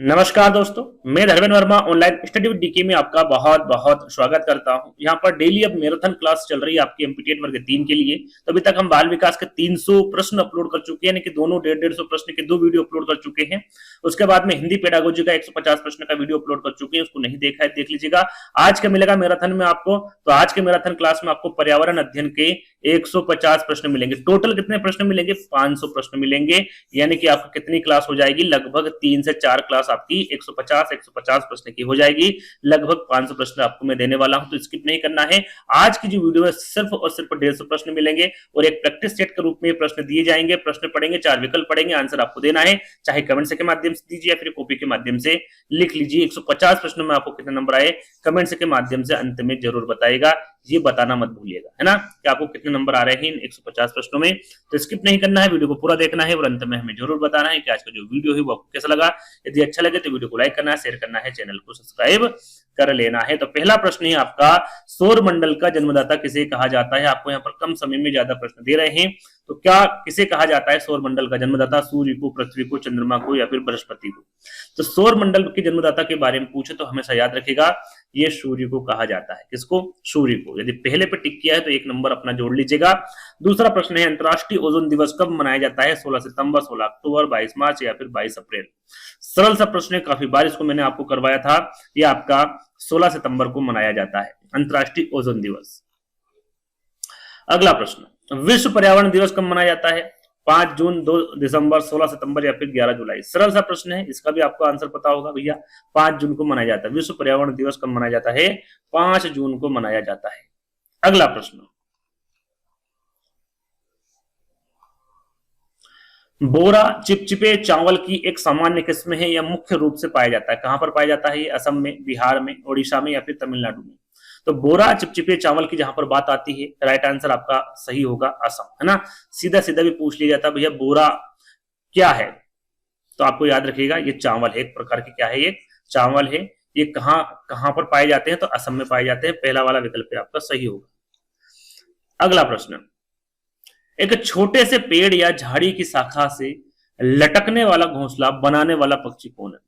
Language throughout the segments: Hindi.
नमस्कार दोस्तों, मैं Dharmendra Verma online study with DK में आपका बहुत बहुत स्वागत करता हूं। यहां पर डेली अब मैराथन क्लास चल रही है आपकी एमपीटीएट वर्ग 3 के लिए। तो अभी तक हम बाल विकास के 300 प्रश्न अपलोड कर चुके हैं, यानी कि दोनों 150 प्रश्न के 2 वीडियो अपलोड कर चुके हैं। उसके बाद में हिंदी पेडागोजी का 150 प्रश्न का वीडियो अपलोड कर चुके हैं, उसको नहीं देखा है देख लीजिएगा। आज का मिलेगा मैराथन में आपको, तो आज के मैराथन क्लास में आपको पर्यावरण अध्ययन के 150 प्रश्न मिलेंगे। टोटल कितने प्रश्न मिलेंगे? 500 प्रश्न मिलेंगे, यानी कि आपको कितनी क्लास हो जाएगी? लगभग 3 से 4 क्लास आपकी 150 प्रश्न की हो जाएगी। लगभग 500 प्रश्न आपको मैं देने वाला हूं, तो स्किप नहीं करना है। आज की जो वीडियो है सिर्फ और सिर्फ 150 प्रश्न मिलेंगे और एक प्रैक्टिस सेट के रूप में प्रश्न दिए जाएंगे। प्रश्न पढ़ेंगे, 4 विकल्प पढ़ेंगे, आंसर आपको देना है, चाहे कमेंट से के माध्यम से दीजिए या फिर कॉपी के माध्यम से लिख लीजिए। 150 प्रश्नों में आपको कितने नंबर आए कमेंट से के माध्यम से अंत में जरूर बताएगा, ये बताना मत भूलिएगा, है ना, कि आपको कितने नंबर आ रहे हैं इन 150 प्रश्नों में। तो स्किप नहीं करना है, वीडियो को पूरा देखना है और अंत में हमें जरूर बताना है कि आज का जो वीडियो है वो आपको कैसा लगा। यदि अच्छा लगे तो वीडियो को लाइक करना है, शेयर करना है, चैनल को सब्सक्राइब कर लेना है। तो पहला प्रश्न है आपका, सौर मंडल का जन्मदाता किसे कहा जाता है? आपको यहाँ पर कम समय में ज्यादा प्रश्न दे रहे हैं, तो क्या किसे कहा जाता है सौर मंडल का जन्मदाता? सूर्य को, पृथ्वी को, चंद्रमा को या फिर बृहस्पति को? तो सौर मंडल के जन्मदाता के बारे में पूछे तो हमेशा याद रखेगा ये सूर्य को कहा जाता है। किसको? सूर्य को। यदि पहले पे टिक किया है तो 1 नंबर अपना जोड़ लीजिएगा। दूसरा प्रश्न है, अंतरराष्ट्रीय ओजोन दिवस कब मनाया जाता है? 16 सितंबर, 16 अक्टूबर, 22 मार्च या फिर 22 अप्रैल? सरल सा प्रश्न है, काफी बार इसको मैंने आपको करवाया था। यह आपका 16 सितंबर को मनाया जाता है अंतरराष्ट्रीय ओजोन दिवस। अगला प्रश्न, विश्व पर्यावरण दिवस कब मनाया जाता है? 5 जून, 2 दिसंबर, 16 सितंबर या फिर 11 जुलाई? सरल सा प्रश्न है, इसका भी आपको आंसर पता होगा भैया। 5 जून को मनाया जाता है। विश्व पर्यावरण दिवस कब मनाया जाता है? 5 जून को मनाया जाता है। अगला प्रश्न, बोरा चिपचिपे चावल की एक सामान्य किस्म है या मुख्य रूप से पाया जाता है? कहां पर पाया जाता है? असम में, बिहार में, ओडिशा में या फिर तमिलनाडु में? तो बोरा चिपचिपे चावल की जहां पर बात आती है, राइट आंसर आपका सही होगा असम, है ना। सीधा सीधा भी पूछ लिया जाता है भैया बोरा क्या है, तो आपको याद रखिएगा ये चावल है, एक प्रकार की क्या है, ये चावल है। ये कहां कहां पर पाए जाते हैं? तो असम में पाए जाते हैं। पहला वाला विकल्प आपका सही होगा। अगला प्रश्न, एक छोटे से पेड़ या झाड़ी की शाखा से लटकने वाला घोंसला बनाने वाला पक्षी कौन है?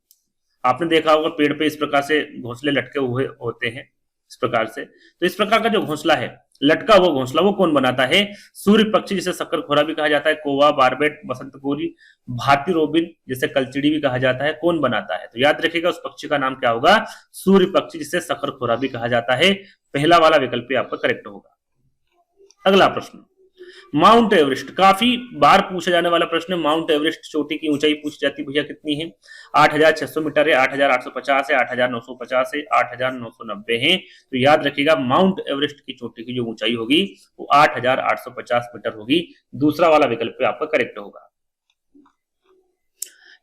आपने देखा होगा पेड़ पे इस प्रकार से घोंसले लटके हुए होते हैं, इस प्रकार से। तो इस प्रकार का जो घोंसला है, लटका हुआ घोंसला, वो कौन बनाता है? सूर्य पक्षी जिसे शक्करखोरा भी कहा जाता है, कौवा, बारबेट, बसंतकोरी, भारतीय रोबिन जिसे कलचिड़ी भी कहा जाता है, कौन बनाता है? तो याद रखिएगा उस पक्षी का नाम क्या होगा? सूर्य पक्षी जिसे शक्करखोरा भी कहा जाता है। पहला वाला विकल्प आपका करेक्ट होगा। अगला प्रश्न, माउंट एवरेस्ट, काफी बार पूछा जाने वाला प्रश्न। माउंट एवरेस्ट चोटी की ऊंचाई पूछी जाती भैया कितनी है? 8600 मीटर है, 8850 है, 8950 है, 8990 है। तो याद रखिएगा माउंट एवरेस्ट की चोटी की जो ऊंचाई होगी वो 8850 मीटर होगी। दूसरा वाला विकल्प आपका करेक्ट होगा।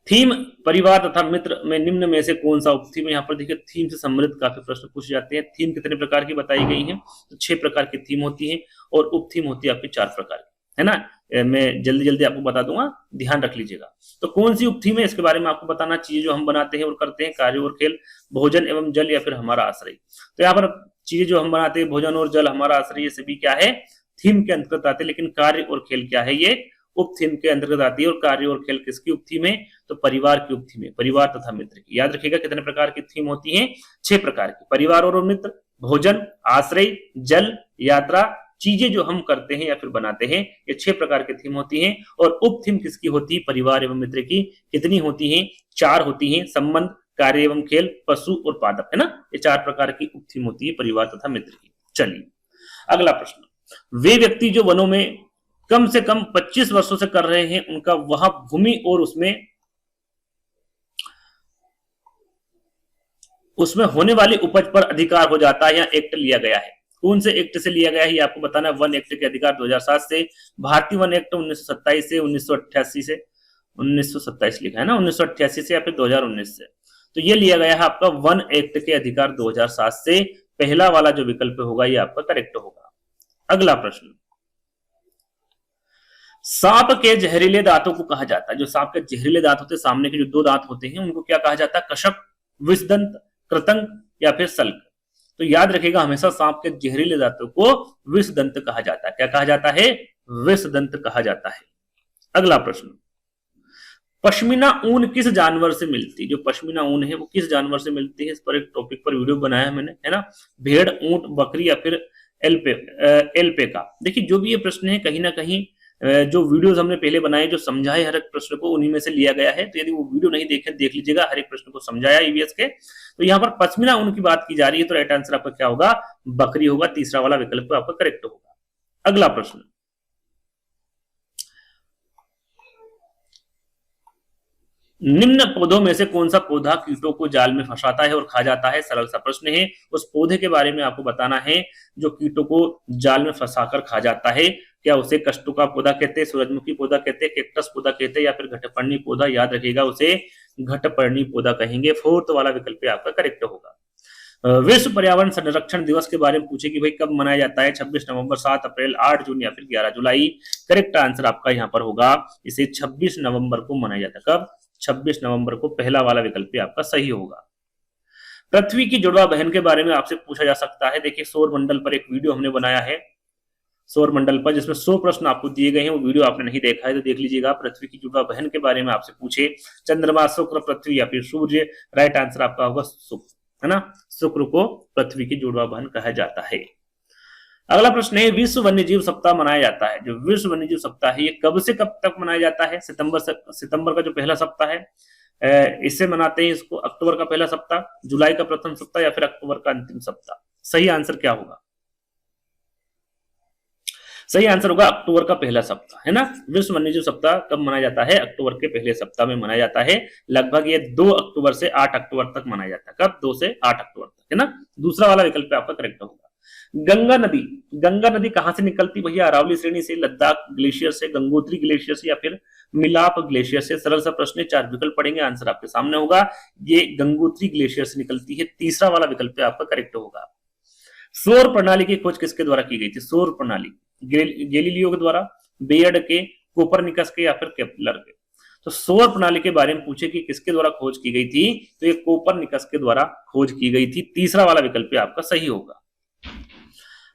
थीम, परिवार तथा मित्र में निम्न में से कौन सा उपथीम है? यहाँ पर देखिए थीम से संबंधित काफी प्रश्न पूछे जाते हैं। थीम कितने प्रकार की बताई गई है? तो 6 प्रकार की थीम होती है और उपथीम होती है आपकी 4 प्रकार की, है ना। मैं जल्दी जल्दी आपको बता दूंगा, ध्यान रख लीजिएगा। तो कौन सी उपथीम है इसके बारे में आपको बताना चाहिए। जो हम बनाते हैं और करते हैं, कार्य और खेल, भोजन एवं जल या फिर हमारा आश्रय। तो यहाँ पर चीजें जो हम बनाते हैं, भोजन और जल, हमारा आश्रय, ये सभी क्या है? थीम के अंतर्गत आते हैं। लेकिन कार्य और खेल क्या है? ये उपथीम के अंतर्गत आती है। और कार्य और खेल किसकी उपथीम है? तो परिवार की उपथीम है, परिवार तथा मित्र की। याद रखिएगा कितने प्रकार की थीम होती है? 6 प्रकार की। परिवार और मित्र, भोजन, आश्रय, जल, यात्रा, चीजें जो हम करते हैं या फिर बनाते हैं, ये 6 प्रकार की थीम होती हैं। और उपथीम किसकी होती है? परिवार एवं मित्र की। कितनी होती है? 4 होती है। संबंध, कार्य एवं खेल, पशु और पादप, है ना। ये 4 प्रकार की उपथीम होती है परिवार तथा मित्र की। चलिए अगला प्रश्न, वे व्यक्ति जो वनों में कम से कम 25 वर्षों से कर रहे हैं, उनका वह भूमि और उसमें होने वाली उपज पर अधिकार हो जाता है या एक्ट लिया गया है। कौन से एक्ट से लिया गया है ये आपको बताना है। वन एक्ट के अधिकार 2007 से, भारतीय वन एक्ट 1927 से, 1988 से, 1927 लिखा है ना, 1988 से या फिर 2019 से। तो ये लिया गया है आपका वन एक्ट के अधिकार 2007 से। पहला वाला जो विकल्प होगा ये आपका करेक्ट होगा। अगला प्रश्न, सांप के जहरीले दांतों को कहा जाता है, जो सांप के जहरीले दांत होते हैं, सामने के जो 2 दांत होते हैं, उनको क्या कहा जाता है? कशक, विषदंत, कृतंक या फिर सल्क। तो याद रखिएगा हमेशा सांप के जहरीले दांतों को विषदंत कहा जाता है। क्या कहा जाता है? विषदंत कहा जाता है। अगला प्रश्न, पश्मीना ऊन किस जानवर से मिलती है? जो पश्मीना ऊन है वो किस जानवर से मिलती है? इस पर एक टॉपिक पर वीडियो बनाया है मैंने, है ना। भेड़, ऊंट, बकरी या फिर एल्पेका। देखिए जो भी ये प्रश्न है कहीं ना कहीं जो वीडियोस हमने पहले बनाए जो समझाए हर एक प्रश्न को उन्हीं में से लिया गया है। तो यदि वो वीडियो नहीं देखे देख लीजिएगा, हर एक प्रश्न को समझाया ईवीएस के। तो यहाँ पर पश्मीना ऊन की बात की जा रही है, तो राइट आंसर आपका क्या होगा? बकरी होगा। तीसरा वाला विकल्प आपका करेक्ट होगा। अगला प्रश्न, निम्न पौधों में से कौन सा पौधा कीटों को जाल में फंसाता है और खा जाता है? सरल सा प्रश्न है। उस पौधे के बारे में आपको बताना है जो कीटों को जाल में फंसाकर खा जाता है। क्या उसे कष्टुका पौधा कहते हैं, सूरजमुखी पौधा कहते हैं, कैक्टस पौधा कहते हैं या फिर घटपर्णी पौधा? याद रखिएगा उसे घटपर्णी पौधा कहेंगे। फोर्थ वाला विकल्प आपका करेक्ट होगा। विश्व पर्यावरण संरक्षण दिवस के बारे में पूछे कि भाई कब मनाया जाता है? 26 नवंबर, 7 अप्रैल, 8 जून या फिर 11 जुलाई? करेक्ट आंसर आपका यहाँ पर होगा, इसे 26 नवंबर को मनाया जाता है। कब? 26 नवंबर को। पहला वाला विकल्प आपका सही होगा। पृथ्वी की जुड़वा बहन के बारे में आपसे पूछा जा सकता है। देखिए सौर मंडल पर एक वीडियो हमने बनाया है, सौर मंडल पर, जिसमें 100 प्रश्न आपको दिए गए हैं। वो वीडियो आपने नहीं देखा है तो देख लीजिएगा। पृथ्वी की जुड़वा बहन के बारे में आपसे पूछे, चंद्रमा, शुक्र, पृथ्वी या फिर सूर्य? राइट आंसर आपका होगा शुक्र, है ना। शुक्र को पृथ्वी की जुड़वा बहन कहा जाता है। अगला प्रश्न है, विश्व वन्यजीव सप्ताह मनाया जाता है। जो विश्व वन्यजीव सप्ताह है ये कब से कब तक मनाया जाता है? सितंबर का जो पहला सप्ताह है इससे मनाते हैं इसको, अक्टूबर का पहला सप्ताह, जुलाई का प्रथम सप्ताह या फिर अक्टूबर का अंतिम सप्ताह? सही आंसर क्या होगा? सही आंसर होगा अक्टूबर का पहला सप्ताह, है ना। विश्व वन्यजीव सप्ताह कब मनाया जाता है? अक्टूबर के पहले सप्ताह में मनाया जाता है। लगभग ये 2 अक्टूबर से 8 अक्टूबर तक मनाया जाता है। कब? 2 से 8 अक्टूबर तक, है ना। दूसरा वाला विकल्प आपका करेक्ट होगा। गंगा नदी कहां से निकलती भैया? अरावली श्रेणी से, लद्दाख ग्लेशियर से, गंगोत्री ग्लेशियर से या फिर मिलाप ग्लेशियर से? सरल सा प्रश्न है, 4 विकल्प पढ़ेंगे, आंसर आपके सामने होगा। ये गंगोत्री ग्लेशियर से निकलती है। तीसरा वाला विकल्प आपका करेक्ट होगा। सौर प्रणाली की खोज किसके द्वारा की गई थी? सौर प्रणाली गैलीलियो के द्वारा, बेयर्ड के, कोपरनिकस के या फिर केपलर के? तो सौर प्रणाली के बारे में पूछे कि किसके द्वारा खोज की गई थी, तो ये कोपरनिकस के द्वारा खोज की गई थी। तीसरा वाला विकल्प आपका सही होगा।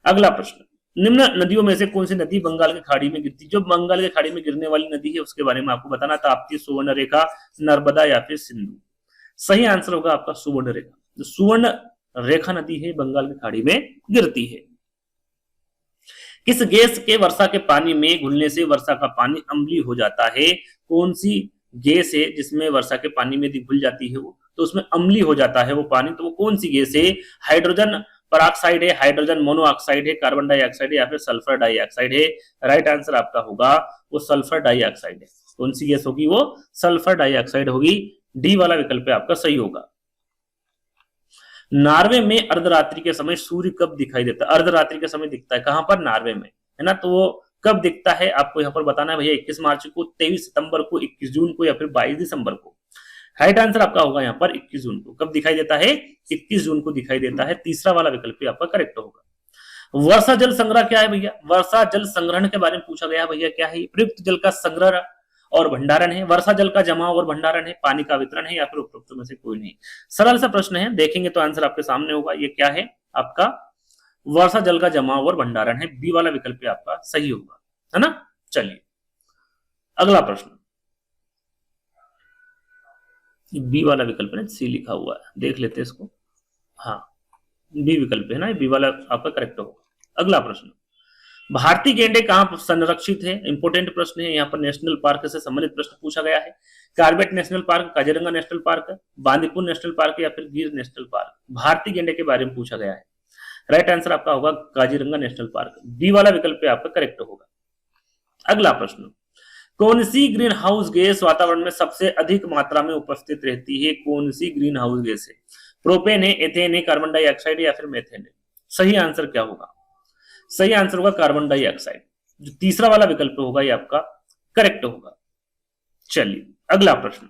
अगला प्रश्न, निम्न नदियों में से कौन सी नदी बंगाल की खाड़ी में गिरती? जो बंगाल की खाड़ी में गिरने वाली नदी है उसके बारे में आपको बताना। ताप्ती, सुवर्ण रेखा, नर्मदा या फिर सिंधु? सही आंसर होगा आपका सुवर्ण रेखा। जो सुवर्ण रेखा नदी है बंगाल की खाड़ी में गिरती है। किस गैस के वर्षा के पानी में घुलने से वर्षा का पानी अम्लीय हो जाता है? कौन सी गैस है जिसमें वर्षा के पानी में घुल जाती है वो, तो उसमें अम्लीय हो जाता है वो पानी? तो वो कौन सी गैस है? हाइड्रोजन पराक्साइड है, हाइड्रोजन मोनोऑक्साइड है, कार्बन डाइऑक्साइड है या फिर सल्फर डाइऑक्साइड है? राइट आंसर आपका होगा वो सल्फर डाइऑक्साइड है। कौन सी गैस होगी? वो सल्फर डाइऑक्साइड होगी। डी वाला विकल्प आपका सही होगा। नॉर्वे में अर्धरात्रि के समय सूर्य कब दिखाई देता है? अर्धरात्रि के समय दिखता है कहां पर? नॉर्वे में, है ना। तो वो कब दिखता है आपको यहाँ पर बताना है भैया। 21 मार्च को, 23 सितंबर को, 21 जून को या फिर 22 दिसंबर को? राइट आंसर आपका होगा यहाँ पर 21 जून को। कब दिखाई देता है? 21 जून को दिखाई देता है। तीसरा वाला विकल्प आपका करेक्ट होगा। वर्षा जल संग्रह क्या है भैया? वर्षा जल संग्रहण के बारे में पूछा गया भैया। क्या है? प्रयुक्त जल का संग्रह और भंडारण है, वर्षा जल का जमाव और भंडारण है, पानी का वितरण है या फिर उपरोक्त में से कोई नहीं? सरल सा प्रश्न है, देखेंगे तो आंसर आपके सामने होगा। ये क्या है आपका? वर्षा जल का जमाव और भंडारण है। बी वाला विकल्प आपका सही होगा, है ना। चलिए अगला प्रश्न, बी वाला विकल्प है, सी लिखा हुआ है, देख लेते हैं इसको। हाँ बी विकल्प है ना, बी वाला आपका करेक्ट होगा। अगला प्रश्न, भारतीय गैंडे कहां संरक्षित है? इंपोर्टेंट प्रश्न है, यहाँ पर नेशनल पार्क से संबंधित प्रश्न पूछा गया है। Corbett national park, Kaziranga national park, Bandipur national park या फिर गिर नेशनल पार्क? भारतीय गैंडे के बारे में पूछा गया है। राइट आंसर आपका होगा काजीरंगा नेशनल पार्क। बी वाला विकल्प आपका करेक्ट होगा। अगला प्रश्न, कौन सी ग्रीन हाउस गैस वातावरण में सबसे अधिक मात्रा में उपस्थित रहती है? कौन सी ग्रीन हाउस गैस है? प्रोपेन है, एथेन है, कार्बन डाइऑक्साइड है या फिर मेथेन है? सही आंसर क्या होगा? सही आंसर होगा कार्बन डाइऑक्साइड। जो तीसरा वाला विकल्प होगा ये आपका करेक्ट होगा। चलिए अगला प्रश्न,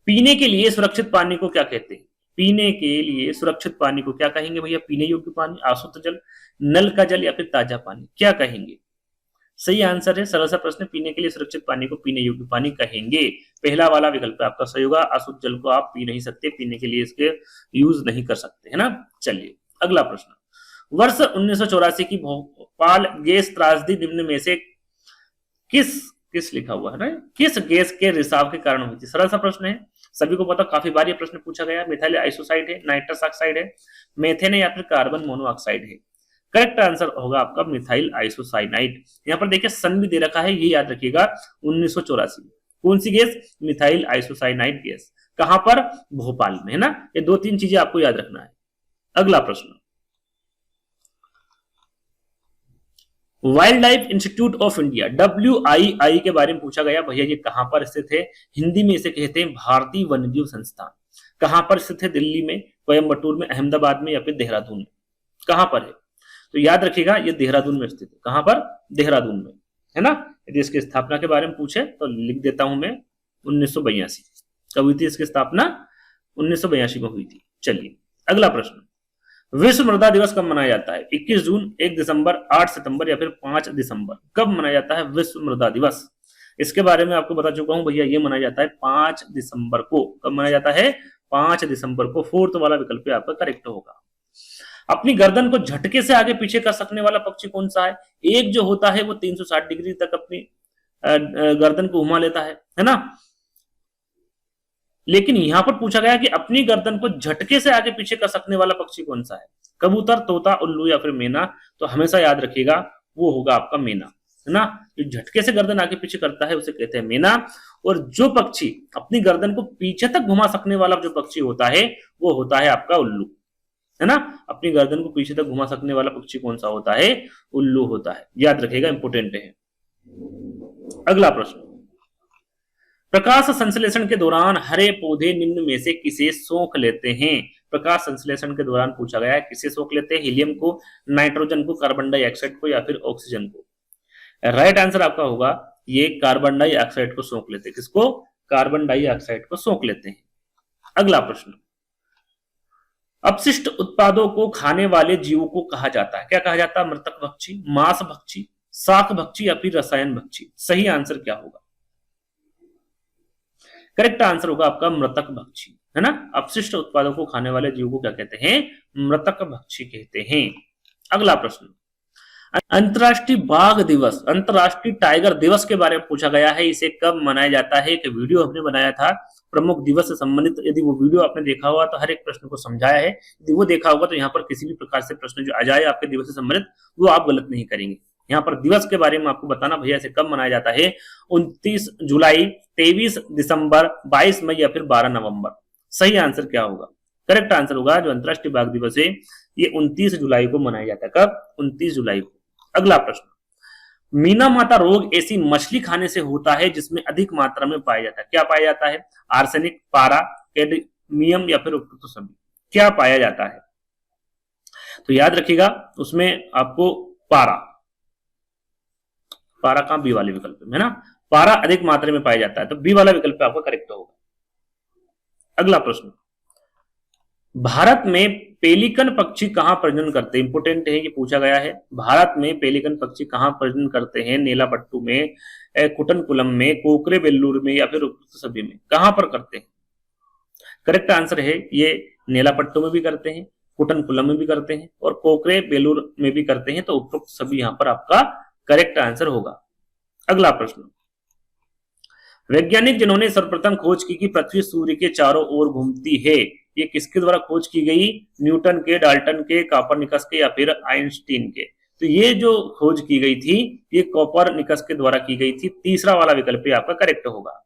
पीने के लिए सुरक्षित पानी को क्या कहते हैं? पीने के लिए सुरक्षित पानी को क्या कहेंगे भैया? पीने योग्य पानी, आशुद्ध जल, नल का जल या फिर ताजा पानी? क्या कहेंगे? सही आंसर है, सरल सा प्रश्न, पीने के लिए सुरक्षित पानी को पीने योग्य पानी कहेंगे। पहला वाला विकल्प आपका सही होगा। अशुद्ध जल को आप पी नहीं सकते, पीने के लिए इसके यूज नहीं कर सकते, है ना। चलिए अगला प्रश्न, वर्ष 1984 की भोपाल गैस त्रासदी निम्न में से किस किस लिखा हुआ है ना, किस गैस के रिसाव के कारण हुई थी? सरल सा प्रश्न है, सभी को पता, काफी बार ये प्रश्न पूछा गया है। मिथाइल आइसोसाइड है, नाइट्रस ऑक्साइड है, मेथेन है या फिर कार्बन मोनोऑक्साइड है? करेक्ट आंसर होगा आपका मिथाइल आइसोसाइनाइड। यहाँ पर देखिए सन भी दे रखा है, ये याद रखिएगा 1984। कौन सी गैस? Methyl isocyanide gas. कहां पर? भोपाल में, है ना। ये दो तीन चीजें आपको याद रखना है। अगला प्रश्न, wild life institute of India WII के बारे में पूछा गया। भैया ये कहां पर स्थित है? हिंदी में इसे कहते हैं भारतीय वन्यजीव संस्थान। कहां पर स्थित है? दिल्ली में, कोयम्बटूर में, अहमदाबाद में या फिर देहरादून में? कहां पर है? तो याद रखिएगा ये देहरादून में स्थित है। कहां पर? देहरादून में, है ना। यदि इसकी स्थापना के बारे में पूछे तो लिख देता हूं मैं 1982। कब हुई थी इसकी स्थापना? 1982 में हुई थी। चलिए अगला प्रश्न, विश्व मृदा दिवस कब मनाया जाता है? 21 जून, 1 दिसंबर, 8 सितंबर या फिर 5 दिसंबर? कब मनाया जाता है विश्व मृदा दिवस? इसके बारे में आपको बता चुका हूं भैया, ये मनाया जाता है 5 दिसंबर को। कब मनाया जाता है? 5 दिसंबर को। फोर्थ वाला विकल्प आपका करेक्ट होगा। अपनी गर्दन को झटके से आगे पीछे कर सकने वाला पक्षी कौन सा है? एक जो होता है वो 360 डिग्री तक अपनी गर्दन को घुमा लेता है ना। लेकिन यहां पर पूछा गया कि अपनी गर्दन को झटके से आगे पीछे कर सकने वाला पक्षी कौन सा है? कबूतर, तोता, उल्लू या फिर मैना? तो हमेशा याद रखिएगा वो होगा आपका मैना, है ना। जो झटके से गर्दन आगे पीछे करता है उसे कहते हैं मैना। और जो पक्षी अपनी गर्दन को पीछे तक घुमा सकने वाला जो पक्षी होता है वो होता है आपका उल्लू, है ना। अपनी गर्दन को पीछे तक घुमा सकने वाला पक्षी कौन सा होता है? उल्लू होता है। याद रखिएगा, इंपोर्टेंट है। अगला प्रश्न, प्रकाश संश्लेषण के दौरान हरे पौधे निम्न में से किसे सोख लेते हैं? प्रकाश संश्लेषण के दौरान पूछा गया है किसे सोख लेते हैं? हीलियम को, नाइट्रोजन को, कार्बन डाइऑक्साइड को या फिर ऑक्सीजन को? राइट आंसर आपका होगा ये कार्बन डाइऑक्साइड को सोख लेते हैं। किसको? कार्बन डाइऑक्साइड को सोख लेते हैं। अगला प्रश्न, अपशिष्ट उत्पादों को खाने वाले जीवों को कहा जाता है, क्या कहा जाता है? मृतक भक्षी, मांस भक्षी, शाक भक्षी या फिर रसायन भक्षी? सही आंसर क्या होगा? करेक्ट आंसर होगा आपका मृतक भक्षी, है ना। अपशिष्ट उत्पादों को खाने वाले जीव को क्या कहते हैं? मृतक भक्षी कहते हैं। अगला प्रश्न, अंतरराष्ट्रीय बाघ दिवस, अंतरराष्ट्रीय टाइगर दिवस के बारे में पूछा गया है। इसे कब मनाया जाता है? एक वीडियो हमने बनाया था प्रमुख दिवस से संबंधित। यदि वो वीडियो आपने देखा हुआ तो हर एक प्रश्न को समझाया है। यदि वो देखा होगा तो यहाँ पर किसी भी प्रकार से प्रश्न जो आ जाए आपके दिवस से संबंधित वो आप गलत नहीं करेंगे। यहाँ पर दिवस के बारे में आपको बताना भैया इसे कब मनाया जाता है? 29 जुलाई, 23 दिसंबर, 22 मई या फिर 12 नवंबर? सही आंसर क्या होगा? करेक्ट आंसर होगा जो अंतरराष्ट्रीय बाघ दिवस है ये 29 जुलाई को मनाया जाता है। कब? 29 जुलाई को। अगला प्रश्न, मीना माता रोग ऐसी मछली खाने से होता है जिसमें अधिक मात्रा में पाया जाता है, क्या पाया जाता है? आर्सेनिक, पारा, कैडमियम या फिर उपयुक्त सभी? क्या पाया जाता है? तो याद रखिएगा उसमें आपको पारा, पारा कहां? बी वाले विकल्प में, है ना। पारा अधिक मात्रा में पाया जाता है तो बी वाला विकल्प आपका करेक्ट होगा। अगला प्रश्न, भारत में पेलिकन पक्षी कहां प्रजनन करते हैं? इंपोर्टेंट है, ये पूछा गया है। भारत में पेलिकन पक्षी कहां प्रजनन करते हैं? नेलापट्टू में, कुटनकुलम में, कोकरे बेल्लूर में या फिर उपयुक्त सभी में? कहां पर करते हैं? करेक्ट आंसर है ये नेलापट्टू में भी करते हैं, कुटनकुलम में भी करते हैं और कोकरे बेलूर में भी करते हैं। तो उपयुक्त सभी यहां पर आपका करेक्ट आंसर होगा। अगला प्रश्न, वैज्ञानिक जिन्होंने सर्वप्रथम खोज की कि पृथ्वी सूर्य के चारों ओर घूमती है, ये किसके द्वारा खोज की गई? न्यूटन के, डाल्टन के, कोपरनिकस के या फिर आइंस्टीन के? तो ये जो खोज की गई थी ये कोपरनिकस के द्वारा की गई थी। तीसरा वाला विकल्प आपका करेक्ट होगा।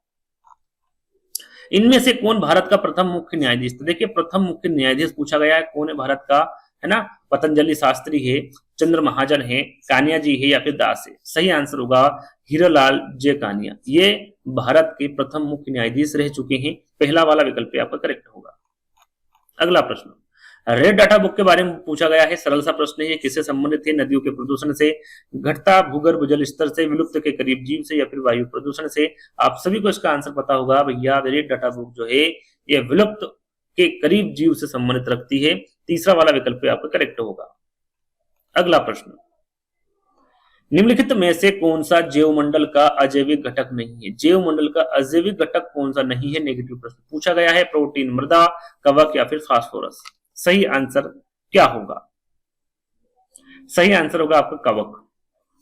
इनमें से कौन भारत का प्रथम मुख्य न्यायाधीश? तो देखिए प्रथम मुख्य न्यायाधीश पूछा गया है, कौन है भारत का, है ना। पतंजलि शास्त्री है, चंद्र महाजन है, कानिया जी है या फिर दास है? सही आंसर होगा हीरालाल जे कानिया, ये भारत के प्रथम मुख्य न्यायाधीश रह चुके हैं। पहला वाला विकल्प आपका करेक्ट होगा। अगला प्रश्न, रेड डाटा बुक के बारे में पूछा गया है। सरल सा प्रश्न है, किससे संबंधित है? नदियों के प्रदूषण से, घटता भूगर्भ जल स्तर से, विलुप्त के करीब जीव से या फिर वायु प्रदूषण से? आप सभी को इसका आंसर पता होगा भैया, रेड डाटा बुक जो है ये विलुप्त के करीब जीव से संबंधित रखती है। तीसरा वाला विकल्प आपका करेक्ट होगा। अगला प्रश्न, निम्नलिखित में से कौन सा जैवमंडल का अजैविक घटक नहीं है? जैवमंडल का अजैविक घटक कौन सा नहीं है? नेगेटिव प्रश्न पूछा गया है। प्रोटीन, मृदा, कवक या फिर फास्फोरस? सही आंसर क्या होगा? सही आंसर होगा आपका कवक।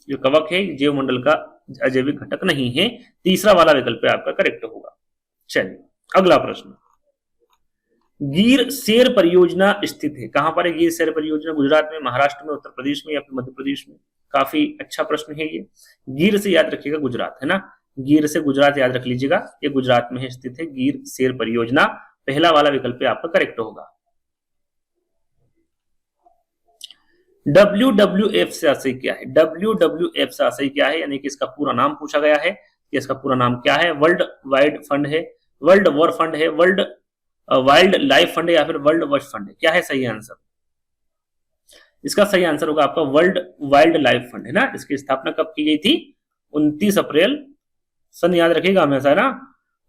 जो कवक है जैवमंडल का अजैविक घटक नहीं है। तीसरा वाला विकल्प आपका करेक्ट होगा। चलिए अगला प्रश्न, गिर शेर परियोजना स्थित है कहां पर है? गिर शेर परियोजना गुजरात में, महाराष्ट्र में, उत्तर प्रदेश में या फिर मध्य प्रदेश में? काफी अच्छा प्रश्न है ये। गिर से याद रखिएगा गुजरात है ना, गिर से गुजरात याद रख लीजिएगा, ये गुजरात में है स्थित है गिर शेर परियोजना। पहला वाला विकल्प आपका करेक्ट होगा। WWF से आशय क्या है? WWF से आशय क्या है, यानी कि इसका पूरा नाम पूछा गया है कि इसका पूरा नाम क्या है? वर्ल्ड वाइड फंड है, वर्ल्ड वॉर फंड है, वर्ल्ड वाइल्ड लाइफ फंड है या फिर वर्ल्ड वॉच फंड है? क्या है सही आंसर? इसका सही आंसर होगा आपका वर्ल्ड वाइल्ड लाइफ फंड है ना। इसकी स्थापना कब की गई थी? 29 अप्रैल, सन याद रखिएगा हमेशा ना,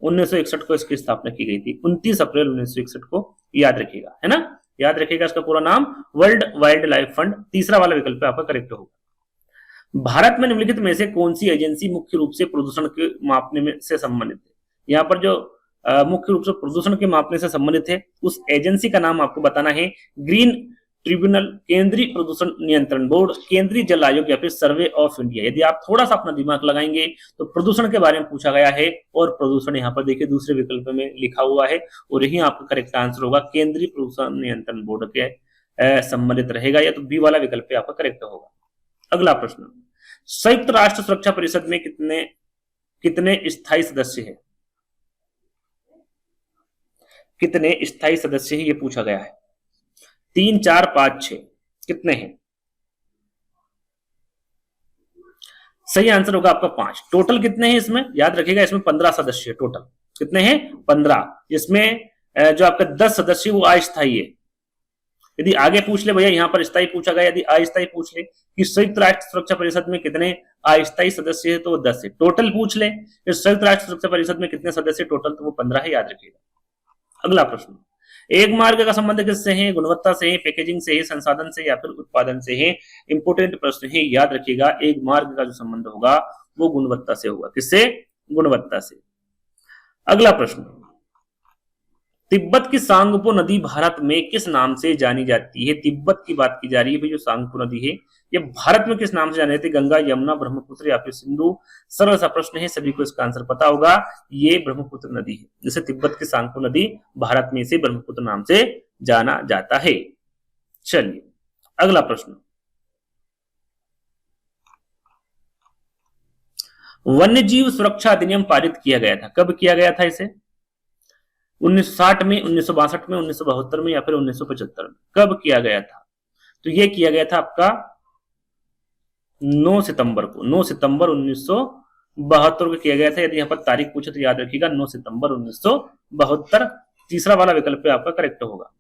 1961 को इसकी स्थापना की गई थी। 29 अप्रैल 1961 को याद रखिएगा, है ना, याद रखिएगा इसका पूरा नाम वर्ल्ड वाइल्ड लाइफ फंड। तीसरा वाला विकल्प आपका करेक्ट होगा। भारत में निम्नलिखित में से कौन सी एजेंसी मुख्य रूप से प्रदूषण के मापने में से संबंधित है? यहाँ पर जो मुख्य रूप से प्रदूषण के मापने से संबंधित है उस एजेंसी का नाम आपको बताना है। ग्रीन ट्रिब्यूनल, केंद्रीय प्रदूषण नियंत्रण बोर्ड, केंद्रीय जल आयोग या फिर सर्वे ऑफ इंडिया। यदि आप थोड़ा सा अपना दिमाग लगाएंगे तो प्रदूषण के बारे में पूछा गया है और प्रदूषण यहाँ पर देखिए दूसरे विकल्प में लिखा हुआ है और यही आपका करेक्ट आंसर होगा। केंद्रीय प्रदूषण नियंत्रण बोर्ड के संबंधित रहेगा, या तो बी वाला विकल्प आपका करेक्ट होगा। अगला प्रश्न, संयुक्त राष्ट्र सुरक्षा परिषद में कितने स्थायी सदस्य है? कितने स्थायी सदस्य है ये पूछा गया है। 3, 4, 5, 6 कितने हैं? सही आंसर होगा आपका 5। टोटल कितने हैं इसमें? याद रखिएगा इसमें 15 सदस्य टोटल। कितने हैं? 15। इसमें जो आपका 10 सदस्य वो अस्थायी है। यदि आगे पूछ ले भैया, यहां पर स्थायी पूछा गया, यदि अस्थायी पूछ ले कि संयुक्त राष्ट्र सुरक्षा परिषद में कितने अस्थायी सदस्य है तो वो 10 है। टोटल पूछ ले संयुक्त राष्ट्र सुरक्षा परिषद में कितने सदस्य टोटल, तो वो 15 है, याद रखिएगा। अगला प्रश्न, एक मार्ग का संबंध किससे है? गुणवत्ता से है, पैकेजिंग से है, संसाधन से या फिर उत्पादन से है? इंपोर्टेंट प्रश्न है, याद रखिएगा। एक मार्ग का जो संबंध होगा वो गुणवत्ता से होगा। किससे? गुणवत्ता से। अगला प्रश्न, तिब्बत की सांगपो नदी भारत में किस नाम से जानी जाती है? तिब्बत की बात की जा रही है भाई, जो सांगपो नदी है ये भारत में किस नाम से जानी जाती है? गंगा, यमुना, ब्रह्मपुत्र या फिर सिंधु? सरल सा प्रश्न है, सभी को इसका आंसर पता होगा। ये ब्रह्मपुत्र नदी है, जैसे तिब्बत की सांगपो नदी भारत में इसे ब्रह्मपुत्र नाम से जाना जाता है। चलिए अगला प्रश्न, वन्य जीव सुरक्षा अधिनियम पारित किया गया था, कब किया गया था इसे? 1960 में, 1962 में, 1972 में या फिर 1975 में? कब किया गया था? तो यह किया गया था आपका 9 सितंबर को, 9 सितंबर 1972 को किया गया था। यदि यहाँ पर तारीख पूछे तो याद रखिएगा 9 सितंबर 1972। तीसरा वाला विकल्प आपका करेक्ट होगा।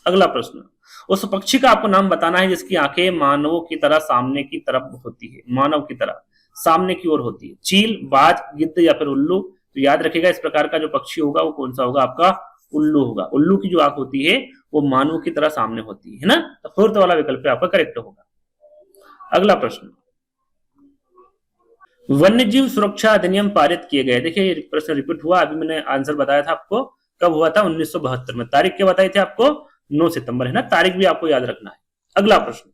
अगला प्रश्न, उस पक्षी का आपको नाम बताना है जिसकी आंखें मानवों की तरह सामने की तरफ होती है, मानव की तरह सामने की ओर होती है। चील, बाज, गिद्ध या फिर उल्लू? तो याद रखिएगा इस प्रकार का जो पक्षी होगा वो कौन सा होगा? आपका उल्लू होगा। उल्लू की जो आंख होती है वो मानव की तरह सामने होती है ना, तो फोर्थ वाला विकल्प आपका करेक्ट होगा। अगला प्रश्न, वन्यजीव सुरक्षा अधिनियम पारित किए गए। देखिए ये प्रश्न रिपीट हुआ, अभी मैंने आंसर बताया था आपको, कब हुआ था? 1972 में। तारीख क्या बताई थी आपको? 9 सितंबर है ना, तारीख भी आपको याद रखना है। अगला प्रश्न,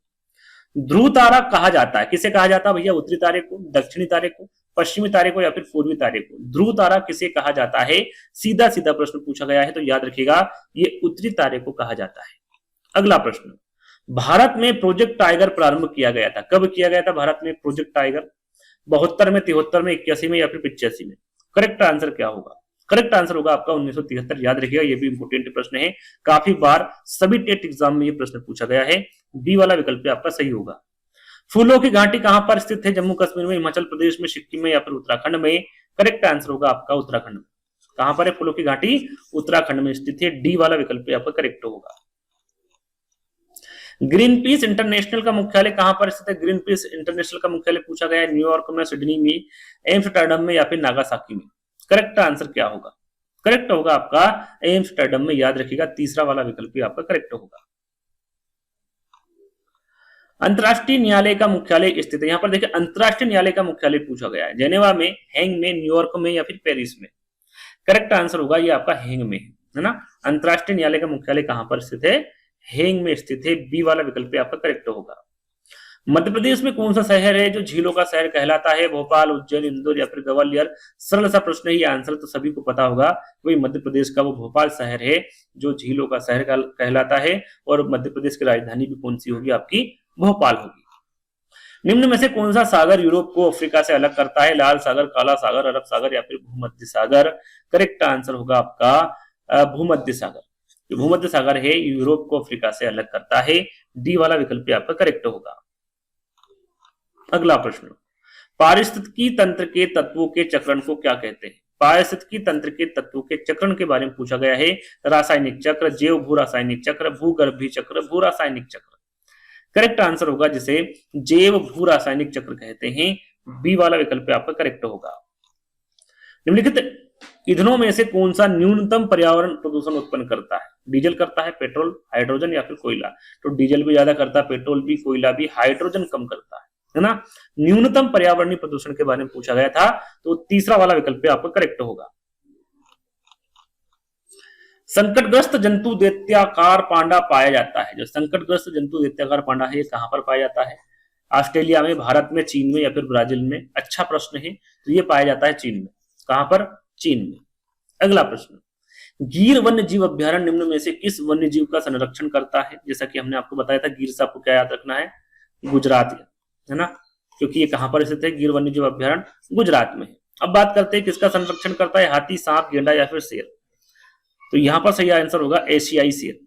ध्रुव तारा कहा जाता है, किसे कहा जाता है भैया? उत्तरी तारे को, दक्षिणी तारे को, पश्चिमी तारे को या फिर पूर्वी तारे को? ध्रुव तारा किसे कहा जाता है? सीधा सीधा प्रश्न पूछा गया है, तो याद रखिएगा ये उत्तरी तारे को कहा जाता है। अगला प्रश्न, भारत में प्रोजेक्ट टाइगर प्रारंभ किया गया था, कब किया गया था भारत में प्रोजेक्ट टाइगर? 72 में, 73 में, 81 में या फिर 85 में? करेक्ट आंसर क्या होगा? करेक्ट आंसर होगा आपका 1973। याद रखिएगा ये भी इंपोर्टेंट प्रश्न है, काफी बार सभी टेट एग्जाम में ये प्रश्न पूछा गया है। बी वाला विकल्प आपका सही होगा। फूलों की घाटी कहां पर स्थित है? जम्मू कश्मीर में, हिमाचल प्रदेश में, सिक्किम में या फिर उत्तराखंड में? करेक्ट आंसर होगा आपका उत्तराखंड में। कहां पर है फूलों की घाटी? उत्तराखंड में स्थित है। डी वाला विकल्प आपका करेक्ट होगा। ग्रीन पीस इंटरनेशनल का मुख्यालय कहां पर स्थित है? ग्रीन पीस इंटरनेशनल का मुख्यालय पूछा गया है न्यूयॉर्क में, सिडनी में, एम्स्टर्डम में या फिर नागासाकी में? करेक्ट आंसर क्या होगा? करेक्ट होगा आपका एम्स्टर्डम में। याद रखिएगा तीसरा वाला विकल्प आपका करेक्ट होगा। अंतरराष्ट्रीय न्यायालय का मुख्यालय स्थित है, यहां पर देखिए अंतरराष्ट्रीय न्यायालय का मुख्यालय पूछा गया है। जेनेवा में, हैंग में, न्यूयॉर्क में या फिर पेरिस में? करेक्ट आंसर होगा ये आपका हैंग में, है ना। अंतरराष्ट्रीय न्यायालय का मुख्यालय कहां पर स्थित है? हैंग में स्थित है। बी वाला विकल्प आपका करेक्ट होगा। मध्य प्रदेश में कौन सा शहर है जो झीलों का शहर कहलाता है? भोपाल, उज्जैन, इंदौर या फिर ग्वालियर? सरल सा प्रश्न है, ये आंसर तो सभी को पता होगा। वही मध्य प्रदेश का वो भोपाल शहर है जो झीलों का शहर कहलाता है। और मध्य प्रदेश की राजधानी भी कौन सी होगी? आपकी भोपाल होगी। निम्न में से कौन सा सागर यूरोप को अफ्रीका से अलग करता है? लाल सागर, काला सागर, अरब सागर या फिर भूमध्य सागर? करेक्ट आंसर होगा आपका भूमध्य सागर। जो भूमध्य सागर है यूरोप को अफ्रीका से अलग करता है। डी वाला विकल्प आपका करेक्ट होगा। अगला प्रश्न, पारिस्थितिकी तंत्र के तत्वों के चक्रण को क्या कहते हैं? पारिस्थितिकी तंत्र के तत्वों के चक्रण के बारे में पूछा गया है। रासायनिक चक्र, जैव भू रासायनिक चक्र, भूगर्भीय चक्र, भू रासायनिक चक्र। करेक्ट आंसर होगा जिसे जैव भू रासायनिक चक्र कहते हैं। बी वाला विकल्प आपका करेक्ट होगा। निम्नलिखित ईंधनों में से कौन सा न्यूनतम पर्यावरण प्रदूषण उत्पन्न करता है? डीजल करता है, पेट्रोल, हाइड्रोजन या फिर कोयला? तो डीजल भी ज्यादा करता है, पेट्रोल भी, कोयला भी, हाइड्रोजन कम करता है ना। न्यूनतम पर्यावरणीय प्रदूषण के बारे में पूछा गया था, तो तीसरा वाला विकल्प आपका करेक्ट होगा। संकटग्रस्त जंतु दैत्याकार पांडा पाया जाता है। जो संकटग्रस्त जंतु दैत्याकार पांडा है, ये कहां पर पाया जाता है? ऑस्ट्रेलिया में, भारत में, चीन में या फिर ब्राजील में? अच्छा प्रश्न है। तो ये पाया जाता है चीन में। कहां पर? चीन में। अगला प्रश्न, गिर वन्य जीव अभ्यारण्य निम्न में से किस वन्य जीव का संरक्षण करता है? जैसा कि हमने आपको बताया था, गिर से आपको क्या याद रखना है? गुजरात है ना, क्योंकि ये कहां पर स्थित है? गिर वन्य जीव अभ्यारण्य गुजरात में है। अब बात करते हैं किसका संरक्षण करता है? हाथी, सांप, गेंडा या फिर शेर? तो यहां पर सही आंसर होगा एशियाई शेर।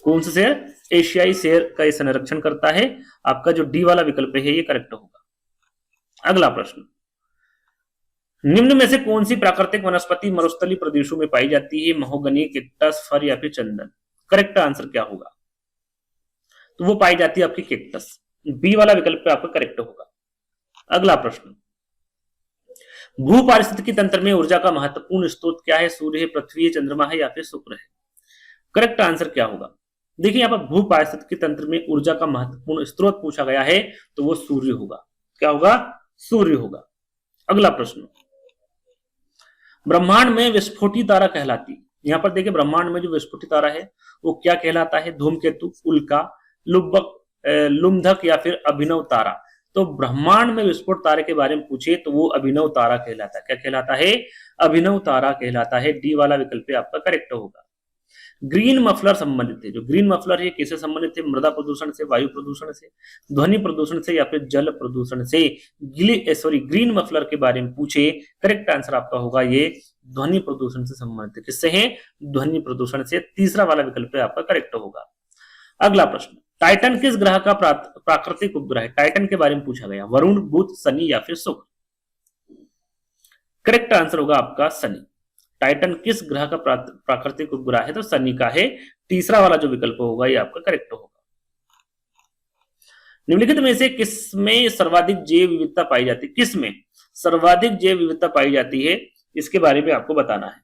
कौन सा शेर? एशियाई शेर का ये संरक्षण करता है। आपका जो डी वाला विकल्प है ये करेक्ट होगा। अगला प्रश्न, निम्न में से कौन सी प्राकृतिक वनस्पति मरुस्थलीय प्रदेशों में पाई जाती है? महोगनी, कैक्टस, फर या फिर चंदन? करेक्ट आंसर क्या होगा? तो वो पाई जाती है आपकी कैक्टस। बी वाला विकल्प आपका करेक्ट होगा। अगला प्रश्न, भू पारिस्थितिकी तंत्र में ऊर्जा का महत्वपूर्ण स्रोत क्या है? सूर्य है, पृथ्वी है, चंद्रमा है या फिर शुक्र है? करेक्ट आंसर क्या होगा? देखिए यहाँ पर भू पारिस्थितिकी तंत्र में ऊर्जा का महत्वपूर्ण स्रोत पूछा गया है, तो वो सूर्य होगा। क्या होगा? सूर्य होगा। अगला प्रश्न, ब्रह्मांड में विस्फोटी तारा कहलाती, यहां पर देखिए ब्रह्मांड में जो विस्फोटी तारा है वो क्या कहलाता है? धूमकेतु, उल्का, लुब्बक, लुम्धक या फिर अभिनव तारा? तो ब्रह्मांड में विस्फोट तारे के बारे में पूछे तो वो अभिनव तारा कहलाता है। क्या कहलाता है? अभिनव तारा कहलाता है। डी वाला विकल्प आपका करेक्ट होगा। ग्रीन मफलर संबंधित है। जो ग्रीन मफलर है किससे संबंधित है? मृदा प्रदूषण से, वायु प्रदूषण से, ध्वनि प्रदूषण से या फिर जल प्रदूषण से? ग्रीन मफलर के बारे में पूछे, करेक्ट आंसर आपका होगा ये ध्वनि प्रदूषण से संबंधित है। किससे है? ध्वनि प्रदूषण से। तीसरा वाला विकल्प आपका करेक्ट होगा। अगला प्रश्न, टाइटन किस ग्रह का प्राकृतिक उपग्रह है? टाइटन के बारे में पूछा गया। वरुण, बुध, शनि या फिर शुक्र? करेक्ट आंसर होगा आपका शनि। टाइटन किस ग्रह का प्राकृतिक उपग्रह है? तो शनि का है। तीसरा वाला जो विकल्प होगा ये आपका करेक्ट होगा। निम्नलिखित में से किसमें सर्वाधिक जैव विविधता पाई जाती है? किसमें सर्वाधिक जैव विविधता पाई जाती है, इसके बारे में आपको बताना है।